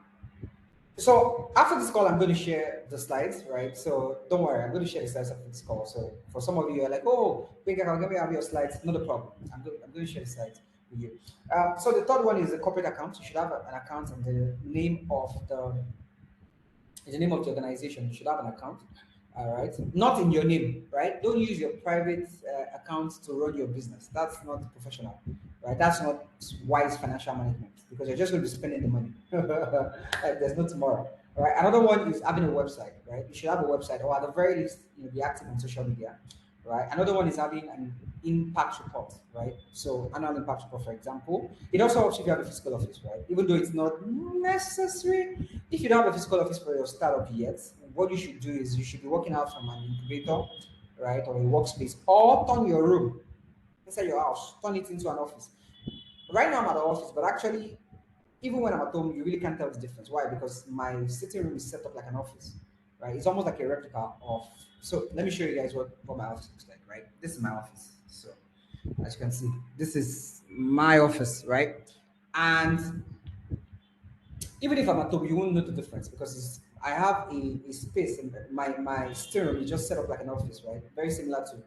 so after this call, I'm going to share the slides, right? So don't worry, I'm going to share the slides after this call. So for some of you, you're like, oh, Pinka, can we have your slides? Not a problem. I'm going to share the slides with you. So the third one is the corporate account. You should have an account and the name of the organization. You should have an account. All right, not in your name, right? Don't use your private account to run your business. That's not professional, right? That's not wise financial management because you're just going to be spending the money. There's no tomorrow, right? Another one is having a website, right? You should have a website, or at the very least, be active on social media, right? Another one is having an impact report, right? So annual impact report, for example. It also helps if you have a physical office, right? Even though it's not necessary. If you don't have a physical office for your startup yet, what you should do is you should be working out from an incubator, right, or a workspace, or turn your room inside your house, turn it into an office. Right now I'm at the office, but actually, even when I'm at home, you really can't tell the difference. Why? Because my sitting room is set up like an office, right? It's almost like a replica of. So let me show you guys what my office looks like, right? This is my office. So as you can see, this is my office, right? And even if I'm at home, you won't know the difference because I have a space in my sitting room is just set up like an office, right? Very similar to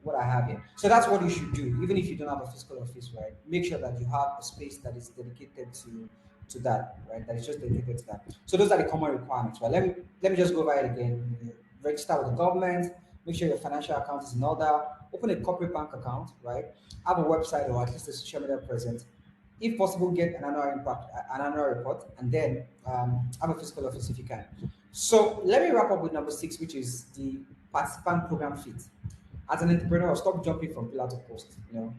what I have here. So that's what you should do, even if you don't have a physical office, right? Make sure that you have a space that is dedicated to that, right? That is just dedicated to that. So those are the common requirements, right? Let me just go over it again. Register with the government, make sure your financial account is in order, open a corporate bank account, right? Have a website or at least a social media presence. If possible, get an annual report, and then have a physical office if you can. So let me wrap up with number 6, which is the participant program fit. As an entrepreneur, stop jumping from pillar to post.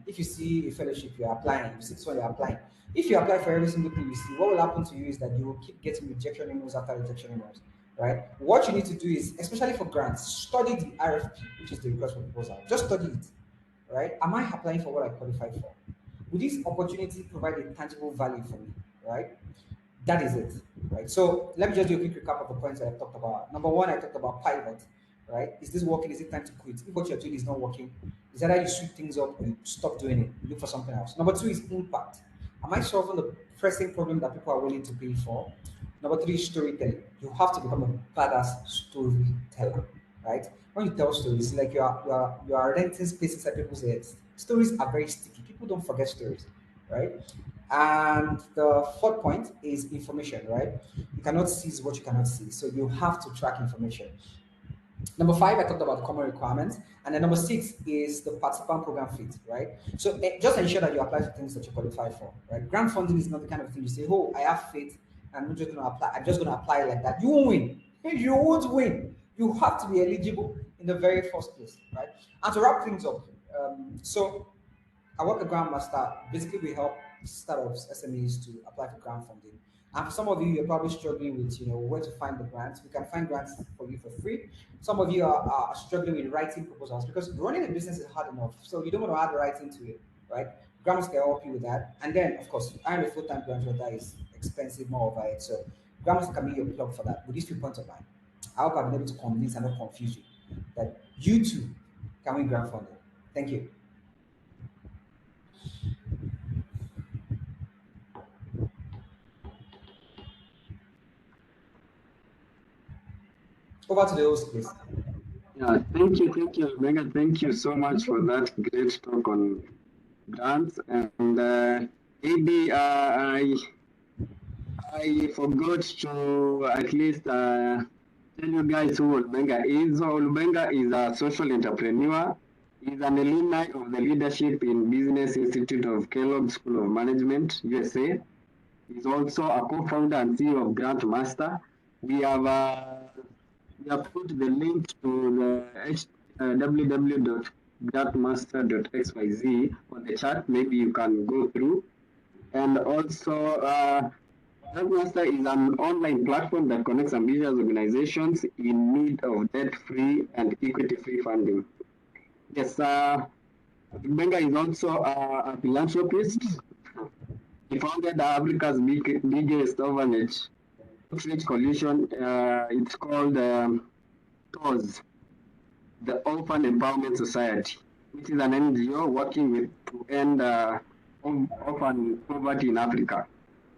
If you see a fellowship, you're applying. You see this one, you're applying. If you apply for every single thing you see, what will happen to you is that you will keep getting rejection emails after rejection emails, right? What you need to do is, especially for grants, study the RFP, which is the request for proposal. Just study it, right? Am I applying for what I qualified for? Will this opportunity provide a tangible value for me, right? That is it, right? So let me just do a quick recap of the points that I talked about. Number 1, I talked about pivot, right? Is this working? Is it time to quit? If what you're doing is not working, is that how you switch things up or you stop doing it, you look for something else? Number 2 is impact. Am I solving the pressing problem that people are willing to pay for? Number 3 is storytelling. You have to become a badass storyteller, right? When you tell stories, like you are renting space inside people's heads. Stories are very sticky. People don't forget stories, right? And the 4th point is information, right? You cannot seize what you cannot see, so you have to track information. Number 5, I talked about the common requirements. And then number 6 is the participant program fit, right? So just ensure that you apply for things that you qualify for, right? Grant funding is not the kind of thing you say, oh, I have faith, and I'm just going to apply. I'm just going to apply like that. You won't win. You won't win. You have to be eligible in the very first place, right? And to wrap things up, so I work at Grandmaster. Basically, we help startups, SMEs to apply for grant funding. And for some of you, you're probably struggling with, where to find the grants. We can find grants for you for free. Some of you are struggling with writing proposals because running a business is hard enough. So you don't want to add writing to it, right? Grants can help you with that. And then, of course, I'm a full-time graduate that is expensive, more over it. So Grants can be your plug for that. With these 3 points of mine, I hope I've been able to convince and not confuse you that you too can win grant funding. Thank you. Over to the host, please. Yeah, thank you, Omega. Thank you so much for that great talk on grants. And maybe I forgot to at least tell you guys who Olubenga is. So Olubenga is a social entrepreneur. He's an alumni of the Leadership in Business Institute of Kellogg School of Management, USA. He's also a co-founder and CEO of Grantmaster. We have put the link to the www.grantmaster.xyz on the chat. Maybe you can go through. And also, Grantmaster is an online platform that connects ambitious organizations in need of debt-free and equity-free funding. Yes, Benga is also a philanthropist. He founded Africa's biggest orphanage coalition. It's called TOS, the Orphan Empowerment Society, which is an NGO working to end orphan poverty in Africa.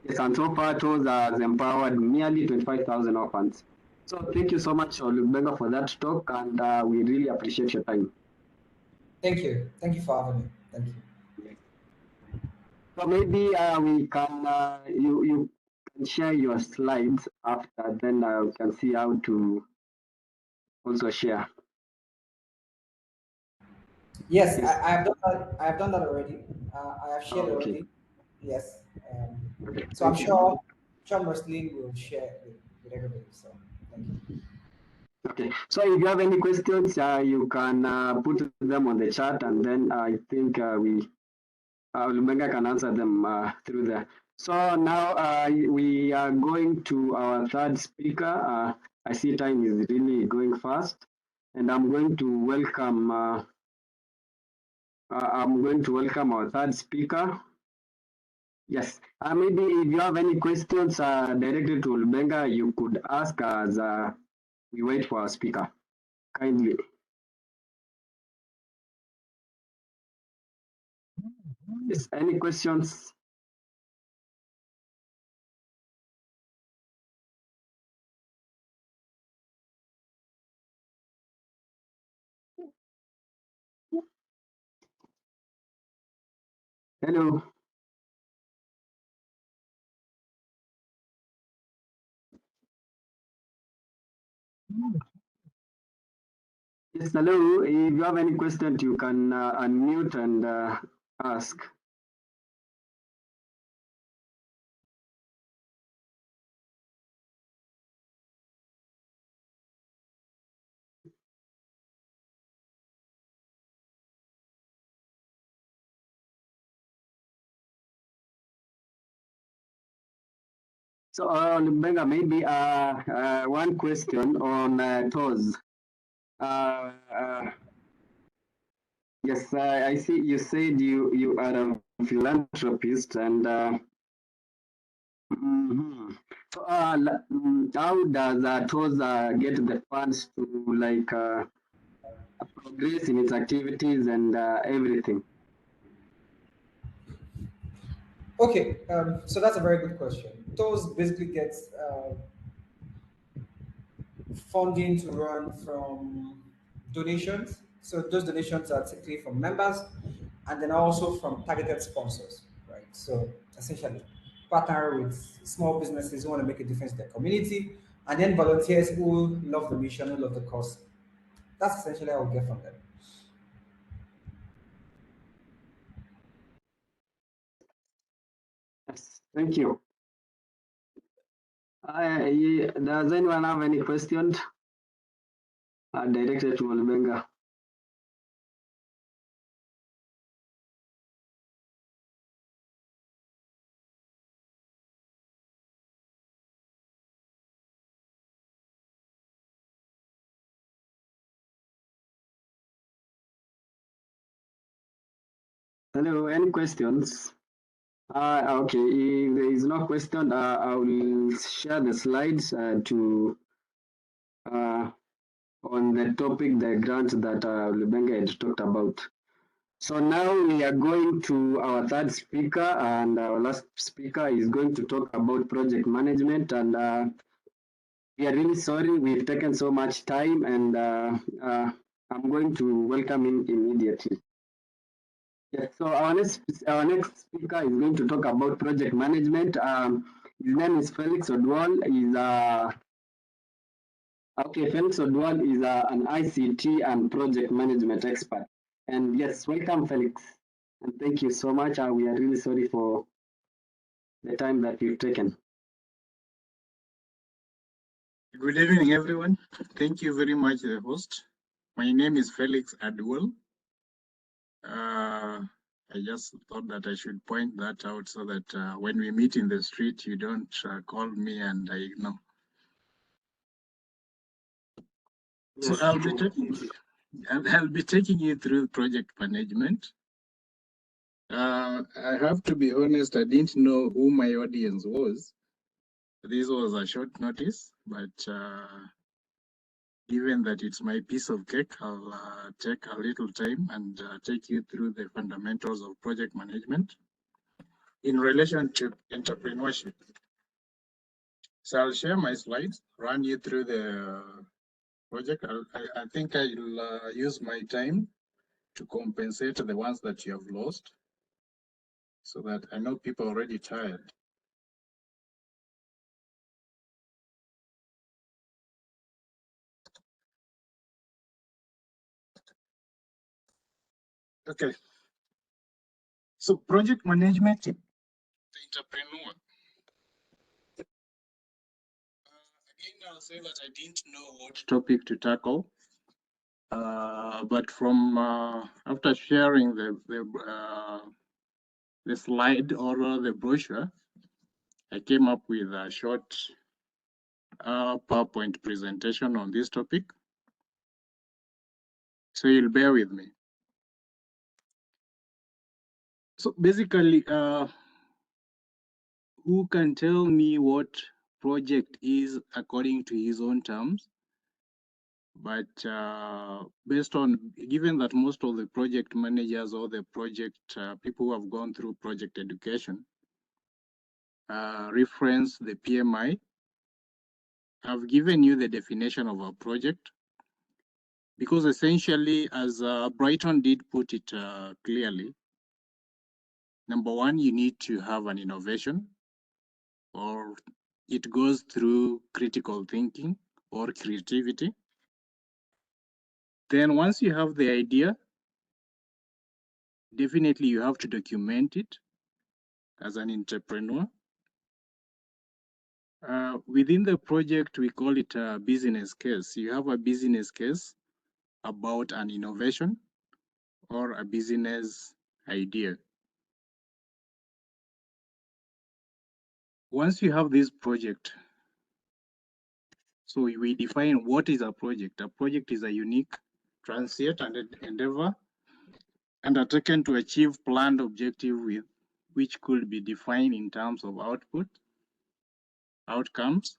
Yes, and so far TOS has empowered nearly 25,000 orphans. So thank you so much, Olubenga, for that talk, and we really appreciate your time. Thank you. Thank you for having me. Thank you. So maybe we can you can share your slides after, then I can see how to also share. Yes, I have done that. I have done that already. I have shared okay. already. Yes. Okay, So I'm thank you. sure Marceline will share with everybody. So thank you. Okay, so if you have any questions, you can put them on the chat, and then I think Lumenga can answer them through there. So now we are going to our third speaker. I see time is really going fast, and I'm going to welcome. Our third speaker. Yes, maybe if you have any questions directed to Lumenga, you could ask as we wait for our speaker. Kindly. Yes, any questions? Hello. Yes, hello. If you have any questions, you can unmute and ask. So, Lubenga, maybe one question on TOS. Yes, I see you said you are a philanthropist, and so, how does TOS get the funds to like progress in its activities and everything? Okay, so that's a very good question. Those basically gets funding to run from donations. So those donations are typically from members and then also from targeted sponsors, right? So essentially, partner with small businesses who want to make a difference in their community, and then volunteers who love the mission, who love the cause. That's essentially how we get from them. Yes, thank you. Does anyone have any questions directed to Olubenga? Hello, any questions? Okay, if there is no question, I will share the slides to on the topic, the grant that Olubenga had talked about. So now we are going to our third speaker, and our last speaker is going to talk about project management. And we are really sorry we've taken so much time, and I'm going to welcome him immediately. Yes, so our next speaker is going to talk about project management. His name is Felix Odwal. Felix Odwal is an ICT and project management expert. And yes, welcome, Felix. And thank you so much. We are really sorry for the time that you've taken. Good evening, everyone. Thank you very much, the host. My name is Felix Adwell. I just thought that I should point that out so that when we meet in the street, you don't call me and I ignore. So I'll be taking you through project management. I have to be honest, I didn't know who my audience was. This was a short notice, but given that it's my piece of cake, I'll take a little time and take you through the fundamentals of project management in relation to entrepreneurship. So I'll share my slides, run you through the project. I think I'll use my time to compensate the ones that you have lost, so that I know people are already tired. Okay. So project management, the entrepreneur. Again, I'll say that I didn't know what topic to tackle, but from after sharing the slide or the brochure, I came up with a short PowerPoint presentation on this topic. So you'll bear with me. So basically, who can tell me what project is according to his own terms? But based on, given that most of the project managers or the project people who have gone through project education reference the PMI, I've given you the definition of a project, because essentially, as Brighton did put it clearly, number one, you need to have an innovation, or it goes through critical thinking or creativity. Then once you have the idea, definitely you have to document it as an entrepreneur. Within the project, we call it a business case. You have a business case about an innovation or a business idea. Once you have this project, so we define what is a project. A project is a unique, transient endeavor undertaken to achieve planned objective with which could be defined in terms of output, outcomes,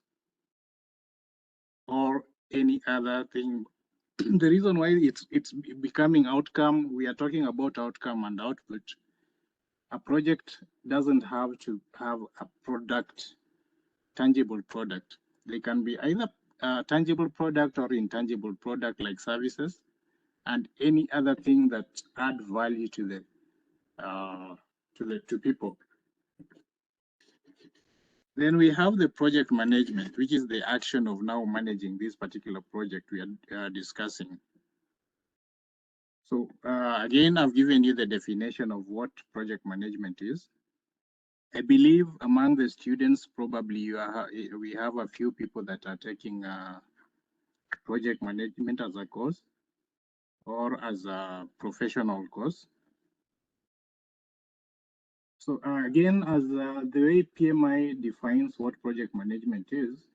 or any other thing. The reason why it's becoming outcome, we are talking about outcome and output. A project doesn't have to have a product, tangible product. They can be either a tangible product or intangible product like services and any other thing that add value to the people. Then we have the project management, which is the action of now managing this particular project we are discussing. So again, I've given you the definition of what project management is. I believe among the students, probably we have a few people that are taking project management as a course or as a professional course. So again, as the way PMI defines what project management is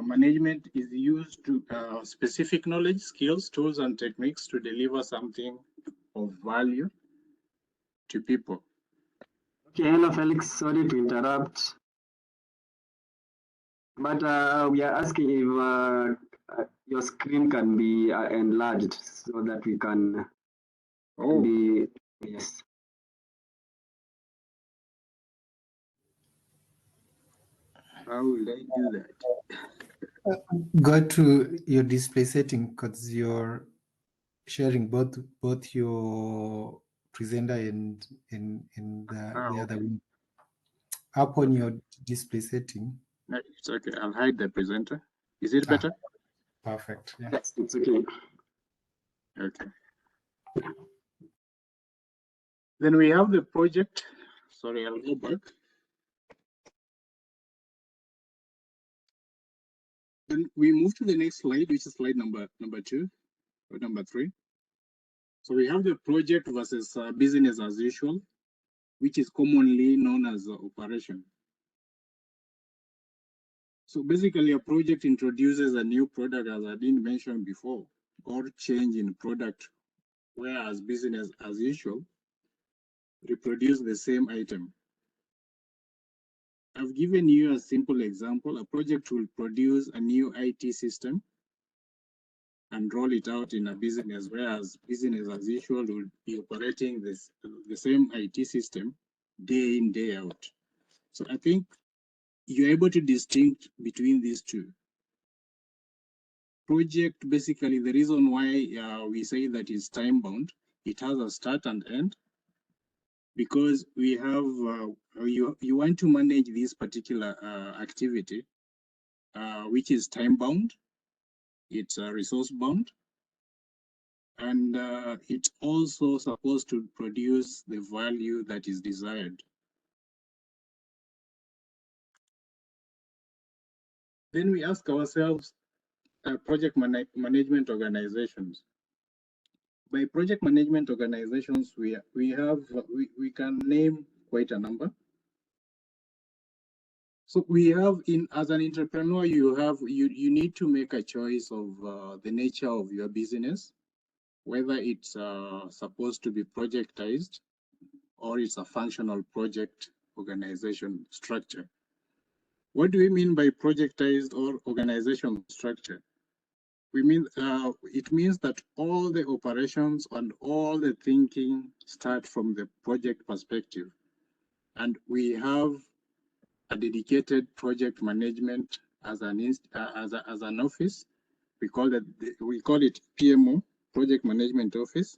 management is used to specific knowledge, skills, tools, and techniques to deliver something of value to people. Okay, hello, Felix. Sorry to interrupt. But we are asking if your screen can be enlarged so that we can be, yes. How will I do that? Go to your display setting because you're sharing both your presenter and the other one. up on your display setting. No, it's okay. I'll hide the presenter. Is it better? Perfect. Yeah. Yes, it's okay. Okay. Then we have the project. Sorry, I'll go back. Then we move to the next slide, which is slide number 2 or number 3. So we have the project versus business as usual, which is commonly known as operation. So basically, a project introduces a new product, as I didn't mention before, or change in product, whereas business as usual reproduce the same item. I've given you a simple example. A project will produce a new IT system and roll it out in a business, whereas business as usual will be operating the same IT system day in, day out. So I think you're able to distinguish between these two. Project, basically, the reason why we say that it's time bound, it has a start and end, because we have, you want to manage this particular activity, which is time bound, it's resource bound, and it's also supposed to produce the value that is desired. Then we ask ourselves, project management organizations. By project management organizations, we can name quite a number. So we have, as an entrepreneur, you need to make a choice of the nature of your business, whether it's supposed to be projectized or it's a functional project organization structure. What do we mean by projectized or organization structure? We mean it means that all the operations and all the thinking start from the project perspective, and we have a dedicated project management as an office. We call it PMO, Project Management Office.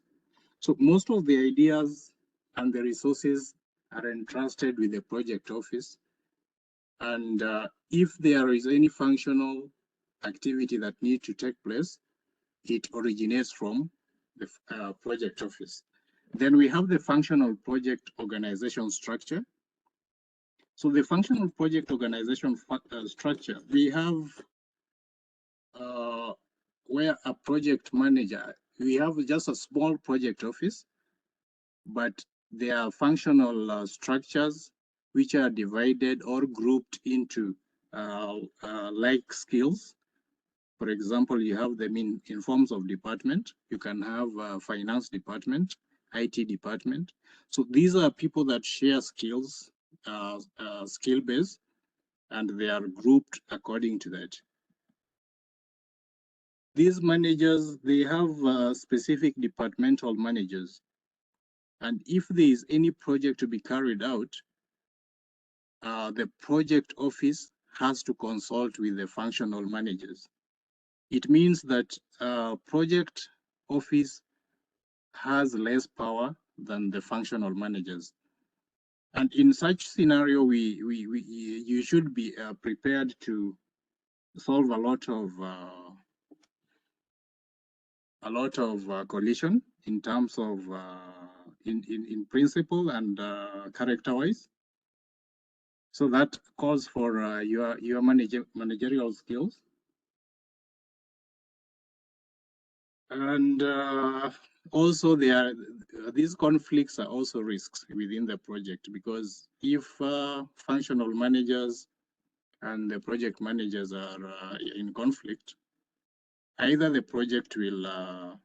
So most of the ideas and the resources are entrusted with the project office. And if there is any functional activity that needs to take place, it originates from the project office. Then we have the functional project organization structure. So the functional project organization structure, we have where a project manager, we have just a small project office, but there are functional structures which are divided or grouped into like skills. For example, you have them in forms of department. You can have a finance department, IT department. So these are people that share skills, skill base, and they are grouped according to that. These managers, they have specific departmental managers. And if there is any project to be carried out, the project office has to consult with the functional managers. It means that project office has less power than the functional managers. And in such scenario, you should be prepared to solve a lot of collision in terms of in principle and character-wise. So that calls for your managerial skills. And also these conflicts are also risks within the project, because if functional managers and the project managers are in conflict, either the project will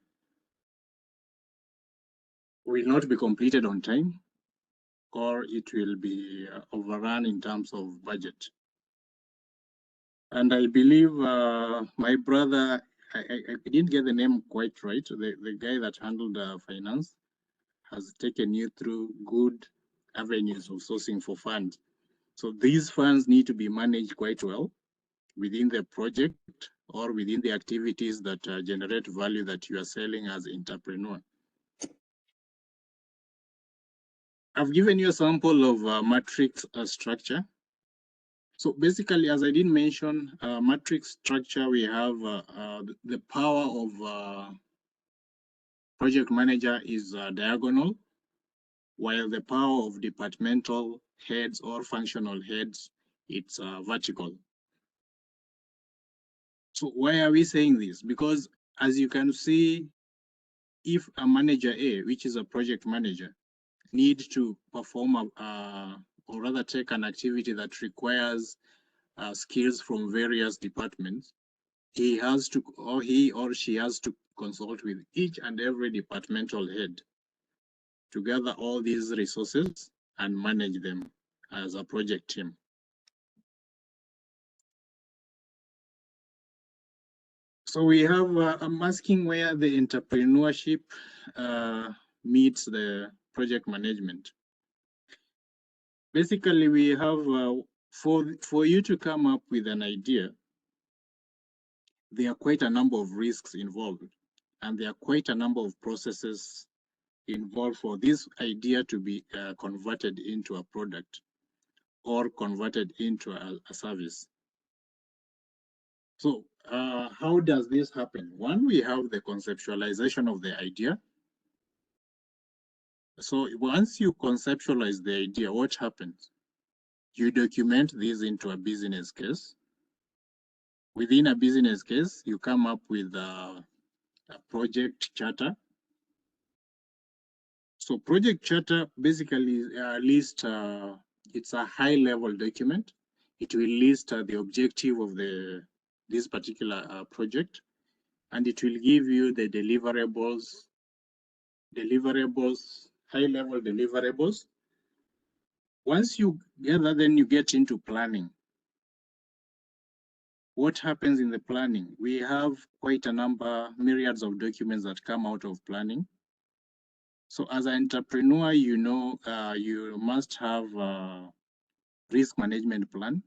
not be completed on time, or it will be overrun in terms of budget. And I believe my brother, I didn't get the name quite right, the guy that handled finance, has taken you through good avenues of sourcing for funds. So these funds need to be managed quite well within the project or within the activities that generate value that you are selling as entrepreneur. I've given you a sample of matrix structure. So basically, as I did mention, matrix structure, we have the power of project manager is diagonal, while the power of departmental heads or functional heads, it's vertical. So why are we saying this? Because as you can see, if a manager A, which is a project manager, needs to perform or rather take an activity that requires skills from various departments, he has to, or he or she has to consult with each and every departmental head to gather all these resources and manage them as a project team. So we have a masking where the entrepreneurship meets the project management. Basically, we have, for you to come up with an idea, there are quite a number of risks involved, and there are quite a number of processes involved for this idea to be converted into a product or converted into a service. So how does this happen? One, we have the conceptualization of the idea. So once you conceptualize the idea, what happens? You document this into a business case. Within a business case, you come up with a project charter. So project charter basically lists, it's a high level document. It will list the objective of this particular project, and it will give you the deliverables, high level deliverables. Once you gather, then you get into planning. What happens in the planning? We have quite a number, myriads of documents that come out of planning. So as an entrepreneur, you know, you must have a risk management plan.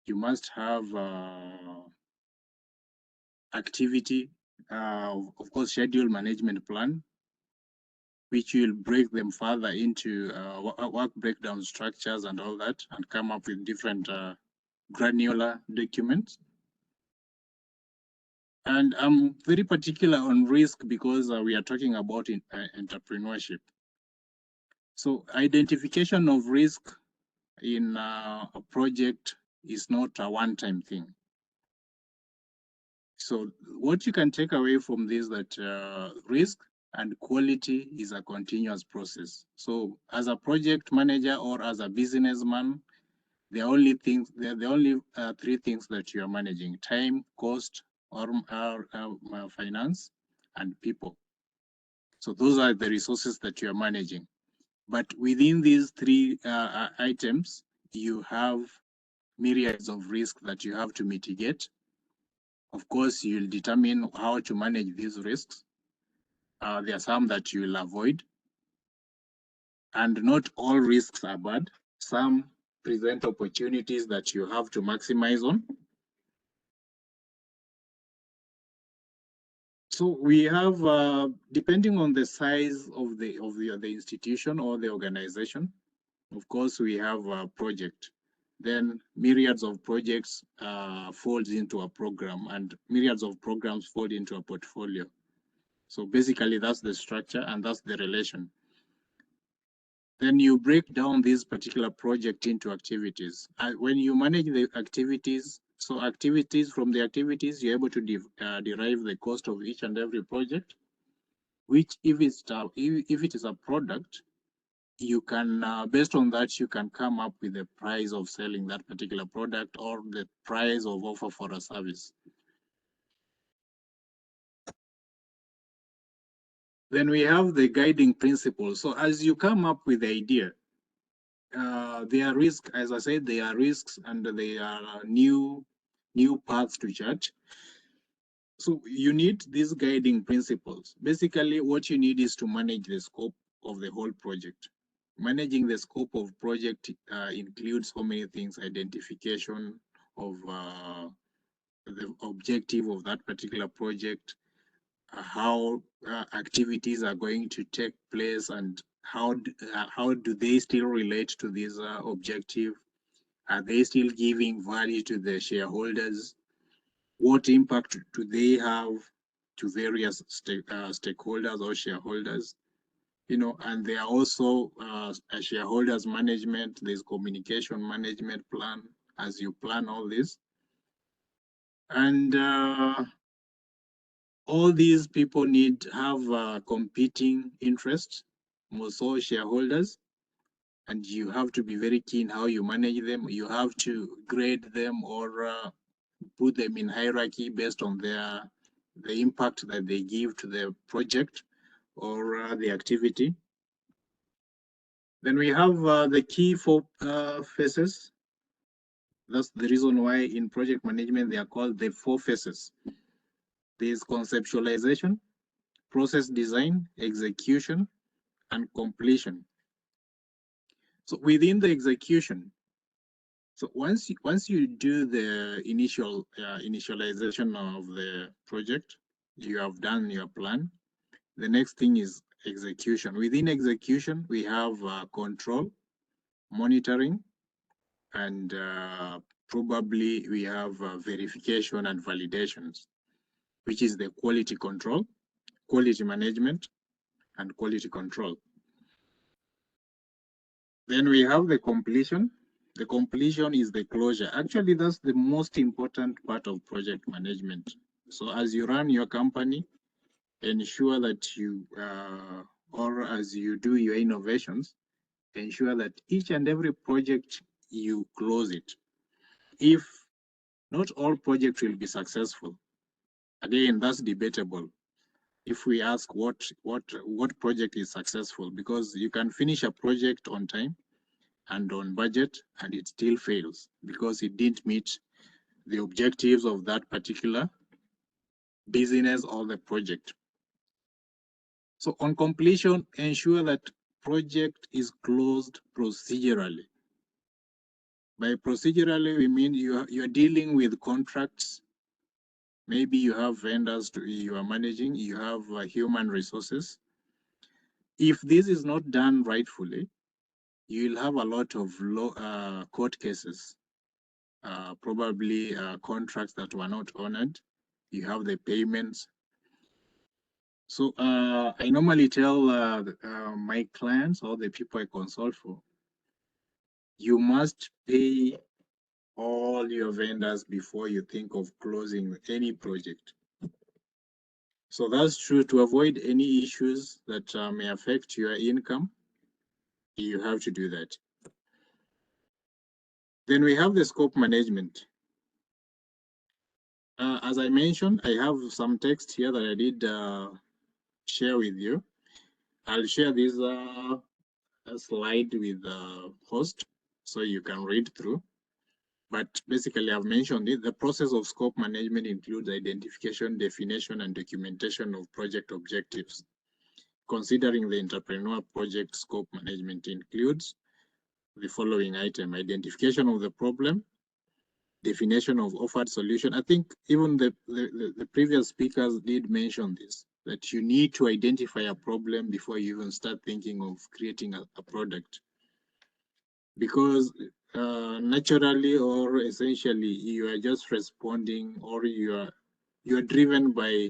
You must have activity, of course, schedule management plan, which will break them further into work breakdown structures and all that, and come up with different granular documents. And I'm very particular on risk because we are talking about entrepreneurship. So identification of risk in a project is not a one-time thing. So what you can take away from this that risk and quality is a continuous process. So as a project manager or as a businessman, the only three things that you are managing: time, cost, or finance, and people. So those are the resources that you are managing. But within these three items, you have myriads of risks that you have to mitigate. Of course, you'll determine how to manage these risks. There are some that you will avoid. And not all risks are bad. Some present opportunities that you have to maximize on. So we have, depending on the size of the institution or the organization, of course, we have a project. Then myriads of projects folds into a program, and myriads of programs fold into a portfolio. So basically, that's the structure and that's the relation. Then you break down this particular project into activities. When you manage the activities, so activities, from the activities, you're able to derive the cost of each and every project, which if it is a product, you can, based on that, you can come up with the price of selling that particular product or the price of offer for a service. Then we have the guiding principles. So as you come up with the idea, there are risks, as I said, there are risks and there are new paths to chart. So you need these guiding principles. Basically, what you need is to manage the scope of the whole project. Managing the scope of project includes so many things: identification of the objective of that particular project, how activities are going to take place, and how do they still relate to this objective? Are they still giving value to the shareholders? What impact do they have to various stakeholders or shareholders? You know, and there are also a shareholders management, there's communication management plan as you plan all this. And all these people have competing interests, also shareholders, and you have to be very keen how you manage them. You have to grade them or put them in hierarchy based on the impact that they give to the project or the activity. Then we have the key 4 phases. That's the reason why in project management they are called the 4 phases. There's conceptualization, process design, execution, and completion. So within the execution, so once you do the initialization of the project, you have done your plan. The next thing is execution. Within execution, we have control, monitoring, and probably we have verification and validations, which is the quality control, quality management, and quality control. Then we have the completion. The completion is the closure. Actually, that's the most important part of project management. So as you run your company, ensure that you, or as you do your innovations, ensure that each and every project you close it. If not all projects will be successful, again, that's debatable. If we ask what project is successful, because you can finish a project on time and on budget and it still fails because it didn't meet the objectives of that particular business or the project. So on completion, ensure that project is closed procedurally. By procedurally, we mean you're dealing with contracts. Maybe you have vendors you are managing, you have human resources. If this is not done rightfully, you'll have a lot of court cases, probably contracts that were not honored. You have the payments. So I normally tell my clients or the people I consult for, you must pay all your vendors before you think of closing any project. So that's true. To avoid any issues that may affect your income, you have to do that. Then we have the scope management. As I mentioned, I have some text here that I did share with you. I'll share this slide with the host so you can read through. But basically, I've mentioned it. The process of scope management includes identification, definition, and documentation of project objectives. Considering the entrepreneur project scope management includes the following item: identification of the problem, definition of offered solution. I think even the previous speakers did mention this, that you need to identify a problem before you even start thinking of creating a product. Because naturally or essentially you are just responding, or you are driven by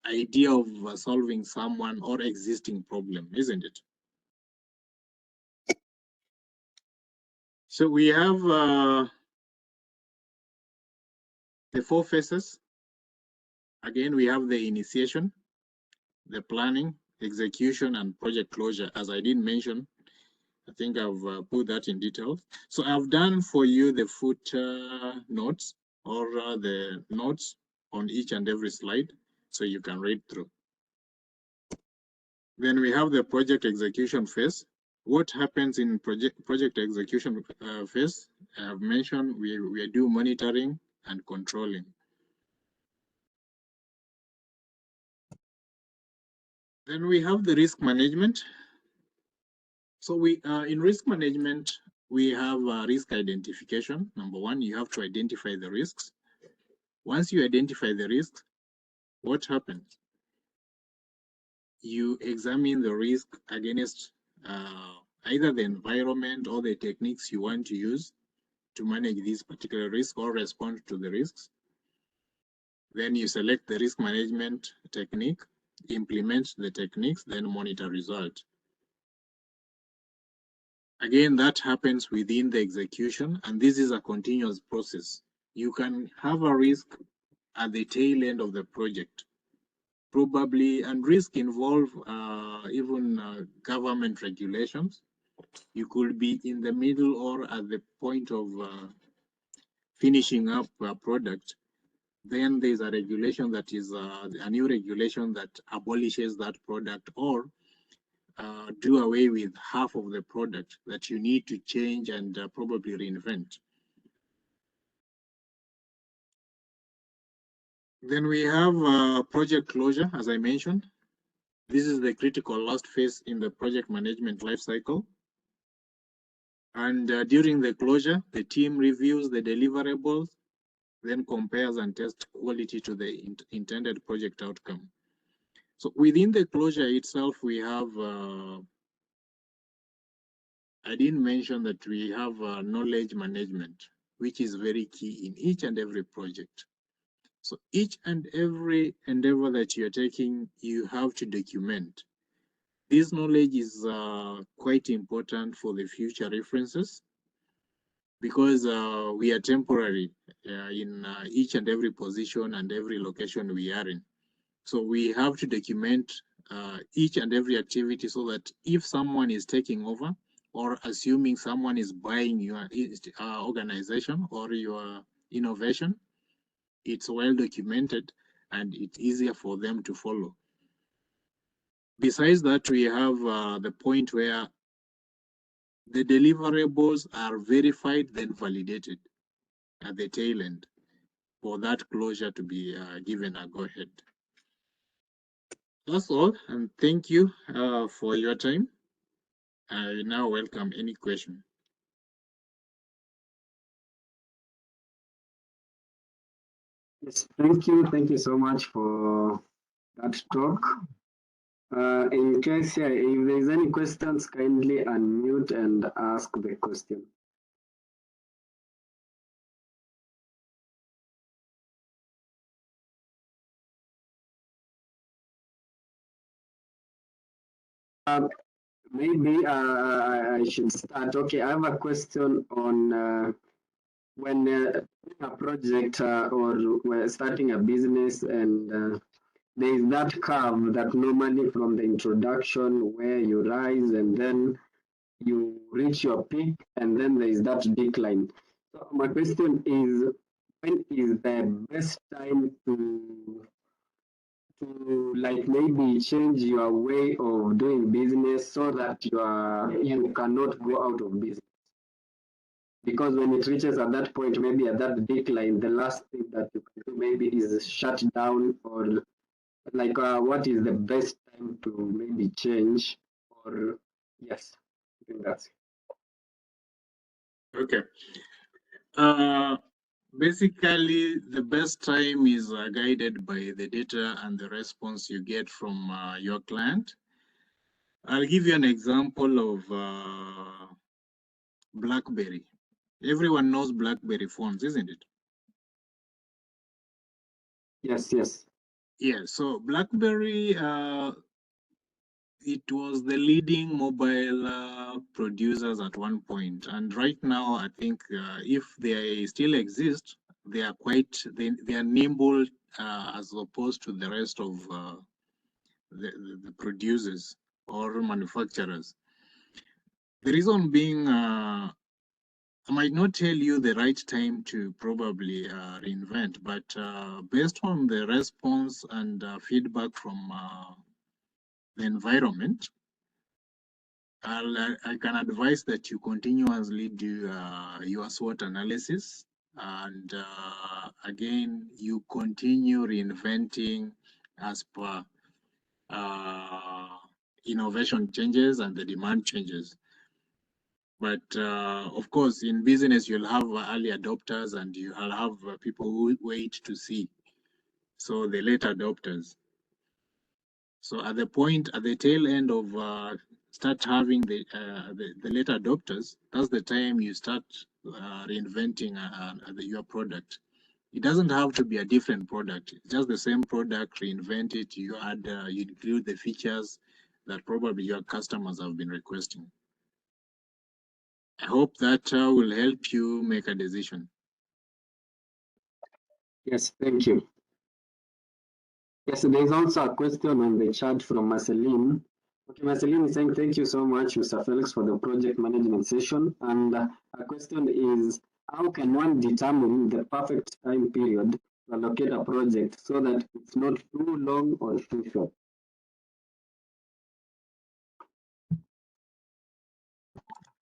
idea of solving someone or existing problem, isn't it? So we have the 4 phases. Again, we have the initiation, the planning, execution, and project closure. As I did mention, I think I've put that in detail. So I've done for you the footer notes, or the notes on each and every slide, so you can read through. Then we have the project execution phase. What happens in project execution phase? I have mentioned we do monitoring and controlling. Then we have the risk management. So we in risk management, we have risk identification. Number one, you have to identify the risks. Once you identify the risks, what happens? you examine the risk against either the environment or the techniques you want to use to manage this particular risk or respond to the risks. Then you select the risk management technique, implement the techniques, then monitor result. Again, that happens within the execution, and this is a continuous process. You can have a risk at the tail end of the project, probably, and risk involve even government regulations. You could be in the middle or at the point of finishing up a product. Then there's a regulation that is a new regulation that abolishes that product or do away with half of the product that you need to change and probably reinvent. Then we have project closure, as I mentioned. This is the critical last phase in the project management lifecycle. And during the closure, the team reviews the deliverables, then compares and tests quality to the intended project outcome. So within the closure itself, we have, I didn't mention that we have knowledge management, which is very key in each and every project. So each and every endeavor that you're taking, you have to document. This knowledge is quite important for the future references because we are temporary in each and every position and every location we are in. So we have to document each and every activity so that if someone is taking over or assuming someone is buying your organization or your innovation, it's well documented and it's easier for them to follow. Besides that, we have the point where the deliverables are verified, then validated at the tail end for that closure to be given a go-ahead. That's all, and thank you for your time. I now welcome any question. Yes, thank you so much for that talk. In case if there's any questions, kindly unmute and ask the question. Maybe I should start. Okay, I have a question on when a project or we're starting a business and there is that curve that normally from the introduction where you rise and then you reach your peak and then there is that decline. So my question is, when is the best time to like maybe change your way of doing business so that you cannot go out of business? Because when it reaches at that point, maybe at that decline, the last thing that you can do maybe is shut down, or like what is the best time to maybe change? Or yes, I think that's it. Okay. Basically, the best time is guided by the data and the response you get from your client. I'll give you an example of BlackBerry. Everyone knows BlackBerry phones, isn't it? Yes, yes. Yeah, so BlackBerry, it was the leading mobile producers at one point. And right now, I think if they still exist, they are they are nimble as opposed to the rest of the producers or manufacturers. The reason being, I might not tell you the right time to probably reinvent, but based on the response and feedback from the environment, I can advise that you continuously do your SWOT analysis, and again, you continue reinventing as per innovation changes and the demand changes. But of course, in business, you'll have early adopters and you'll have people who wait to see. So the late adopters. So at the tail end of start having the late adopters, that's the time you start reinventing your product. It doesn't have to be a different product. It's just the same product, reinvent it. You add, you include the features that probably your customers have been requesting. I hope that will help you make a decision. Yes, thank you. Yes, there's also a question on the chat from Marceline. Okay, Marceline is saying, thank you so much, Mr. Felix, for the project management session. And a question is, how can one determine the perfect time period to allocate a project so that it's not too long or too short?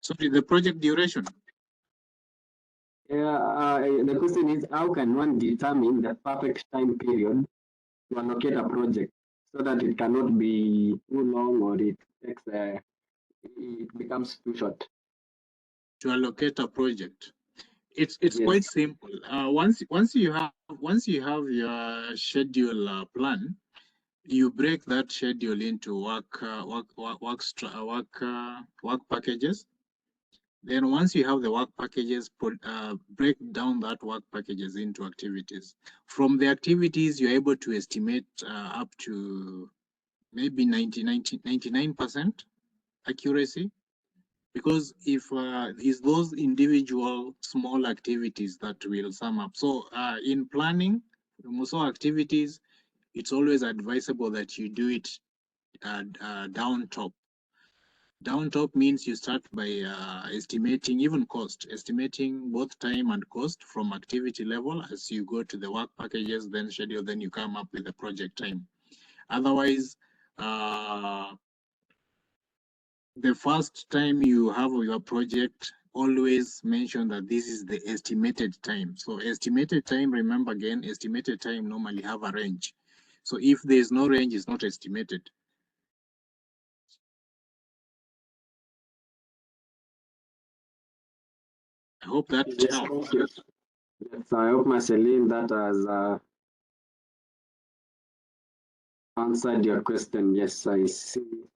Sorry, the project duration. The question is, how can one determine the perfect time period to allocate a project so that it cannot be too long or it takes it becomes too short? To allocate a project, it's Yes. quite simple. Once you have your schedule plan, you break that schedule into work packages. Then once you have the work packages, break down that work packages into activities. From the activities, you're able to estimate up to maybe 99% accuracy. Because if it's those individual small activities that will sum up. So in planning, also activities, it's always advisable that you do it down top. Down top means you start by estimating even cost, estimating both time and cost from activity level. As you go to the work packages, then schedule, then you come up with the project time. Otherwise, the first time you have your project, always mention that this is the estimated time. So estimated time, remember again, estimated time normally have a range. So if there's no range, it's not estimated. I hope that helps. Yes, I hope, Marceline, that has answered your question. Yes, I see.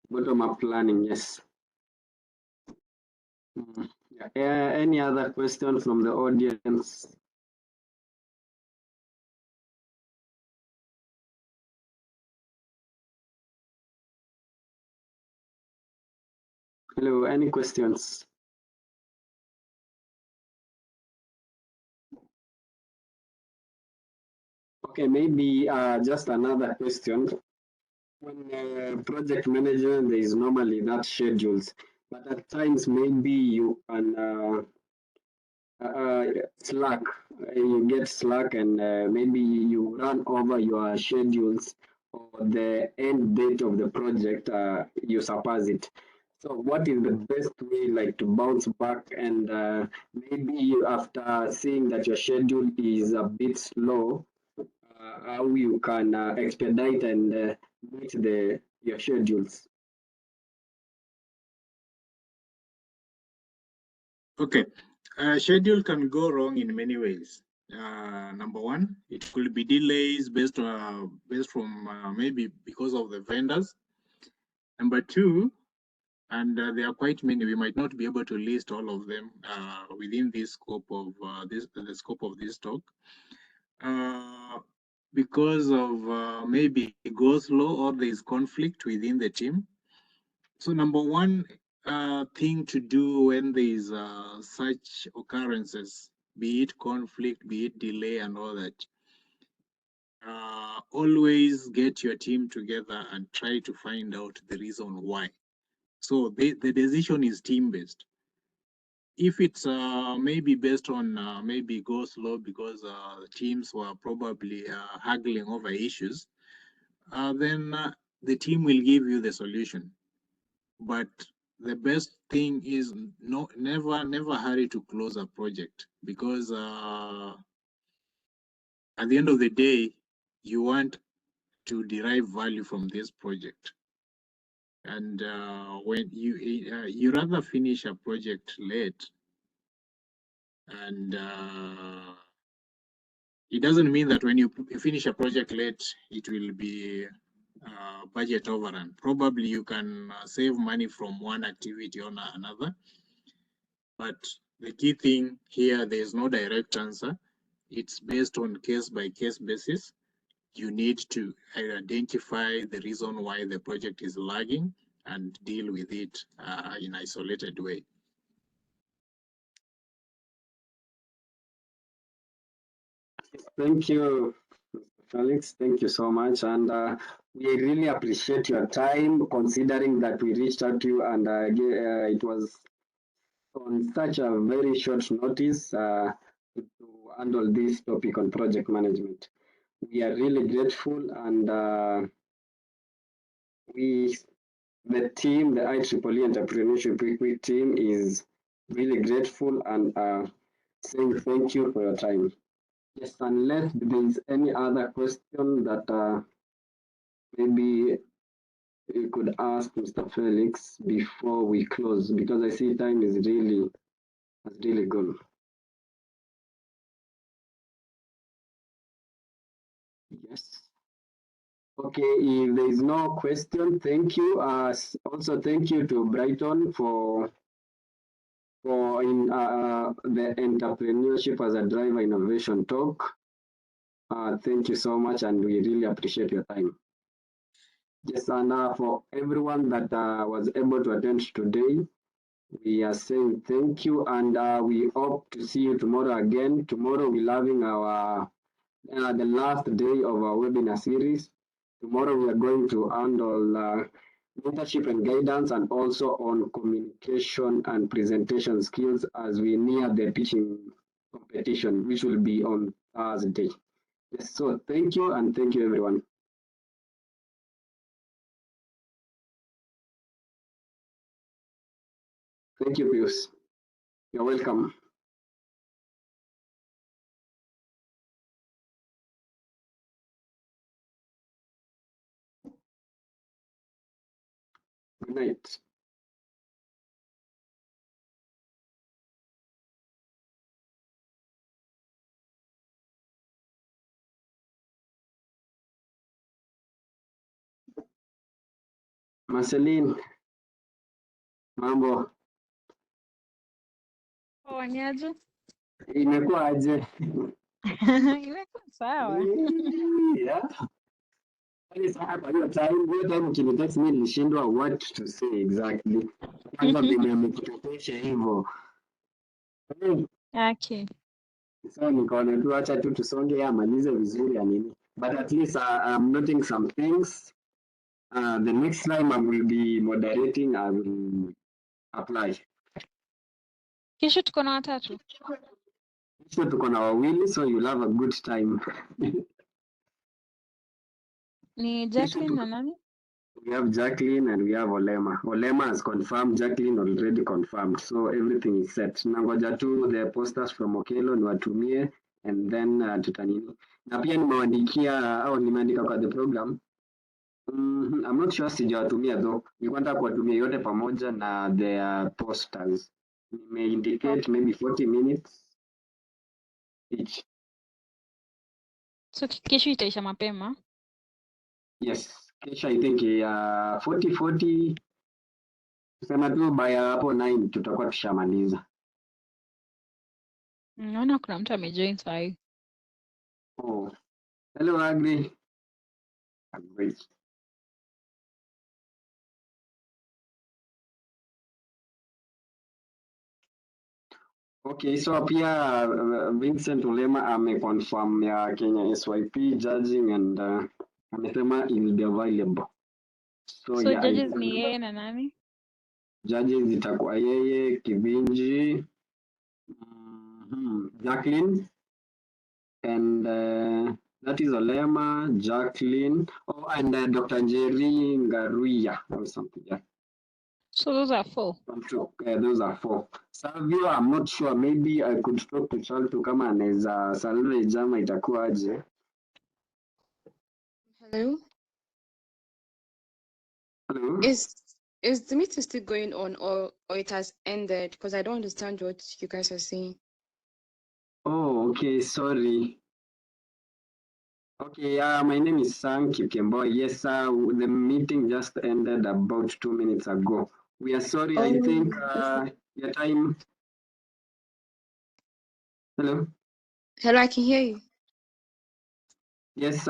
Bottom-up planning, yes. Any other question from the audience? Hello, any questions? Okay, maybe just another question. When project manager, there is normally that schedules, but at times maybe you can slack. You get slack, and maybe you run over your schedules or the end date of the project. You surpass it. So, what is the best way, like, to bounce back? And maybe after seeing that your schedule is a bit slow, how you can expedite and meet your schedules? Okay, schedule can go wrong in many ways. Number one, it could be delays based from maybe because of the vendors. Number two, and there are quite many. We might not be able to list all of them within this scope of the scope of this talk, because of maybe it goes slow or there is conflict within the team. So number one thing to do when there is such occurrences, be it conflict, be it delay, and all that, always get your team together and try to find out the reason why. So the decision is team-based. If it's maybe based on maybe go slow because teams were probably haggling over issues, then the team will give you the solution. But the best thing is never hurry to close a project, because at the end of the day, you want to derive value from this project. And when you rather finish a project late, and it doesn't mean that when you finish a project late, it will be budget overrun. Probably you can save money from one activity on another, but the key thing here, there is no direct answer. It's based on case-by-case basis. You need to identify the reason why the project is lagging and deal with it in isolated way. Thank you, Mr. Felix. Thank you so much. And we really appreciate your time, considering that we reached out to you and it was on such a very short notice to handle this topic on project management. We are really grateful, and the team, the IEEE Entrepreneurship Week team, is really grateful and saying thank you for your time. Yes, unless there is any other question that maybe you could ask Mr. Felix before we close, because I see time is really gone. Yes. Okay, if there is no question, thank you. Also, thank you to Brighton for in the entrepreneurship as a driver innovation talk. Thank you so much, and we really appreciate your time. Yes, and for everyone that was able to attend today, we are saying thank you, and we hope to see you tomorrow again. Tomorrow we're having our the last day of our webinar series. Tomorrow we are going to handle mentorship and guidance, and also on communication and presentation skills as we near the pitching competition, which will be on Thursday. Yes, so thank you, and thank you everyone. Thank you, Pius. You're welcome. Good night. Marceline, mambo Wanyaje? imekuwa aje? Imekuwa sawa. Yeah. Kwa hiyo time ukinitext mimi nilishindwa what to say exactly. Kwanza vile amekutotesha hivyo. Okay. So nikaona tu acha tu tusonge amalize vizuri ya nini. But at least I'm noting some things. The next time I will be moderating, I will apply. Kesho tuko na watatu. So tuko na wawili, so you'll have a good time. Ni Jacqueline na nani? We have Jacqueline and we have Olema. Olema has confirmed, Jacqueline already confirmed. So everything is set. Nangoja tu the posters from Okelo niwatumie, and then tutanini. Na pia nimewaandikia au nimeandika kwa the program. I'm not sure sijawatumia though. Nilikuwa nataka kuwatumia yote pamoja na their posters. Nimeindicate maybe 40 minutes each. So kesho itaisha mapema. Yes. Kesho I think 40 tusema tu by hapo 9 tutakuwa tushamaliza. Naona kuna mtu amejoin sahi. Oh. Hello, Agri. Great. Okay, so pia Vincent Ulema ameconfirm ya Kenya SYP judging, and amesema it will be available. So yeah, judges ni yeye na nani? Judges itakuwa yeye, Kivinji, Jacqueline, and that is Olema, Jacqueline, and Dr. Njeri Ngaruya or something. Yeah. So those are 4. Those are 4. Savio, I'm not sure. Maybe I could talk to Charles kama anaweza salary jama itakuwa aje. Hello. Hello. Is the meeting still going on, or it has ended? Because I don't understand what you guys are saying. Oh, okay. Sorry. Okay, my name is Sang Kipkembo. Yes, the meeting just ended about 2 minutes ago. We are sorry, I think your time. Hello? Hello, I can hear you. Yes,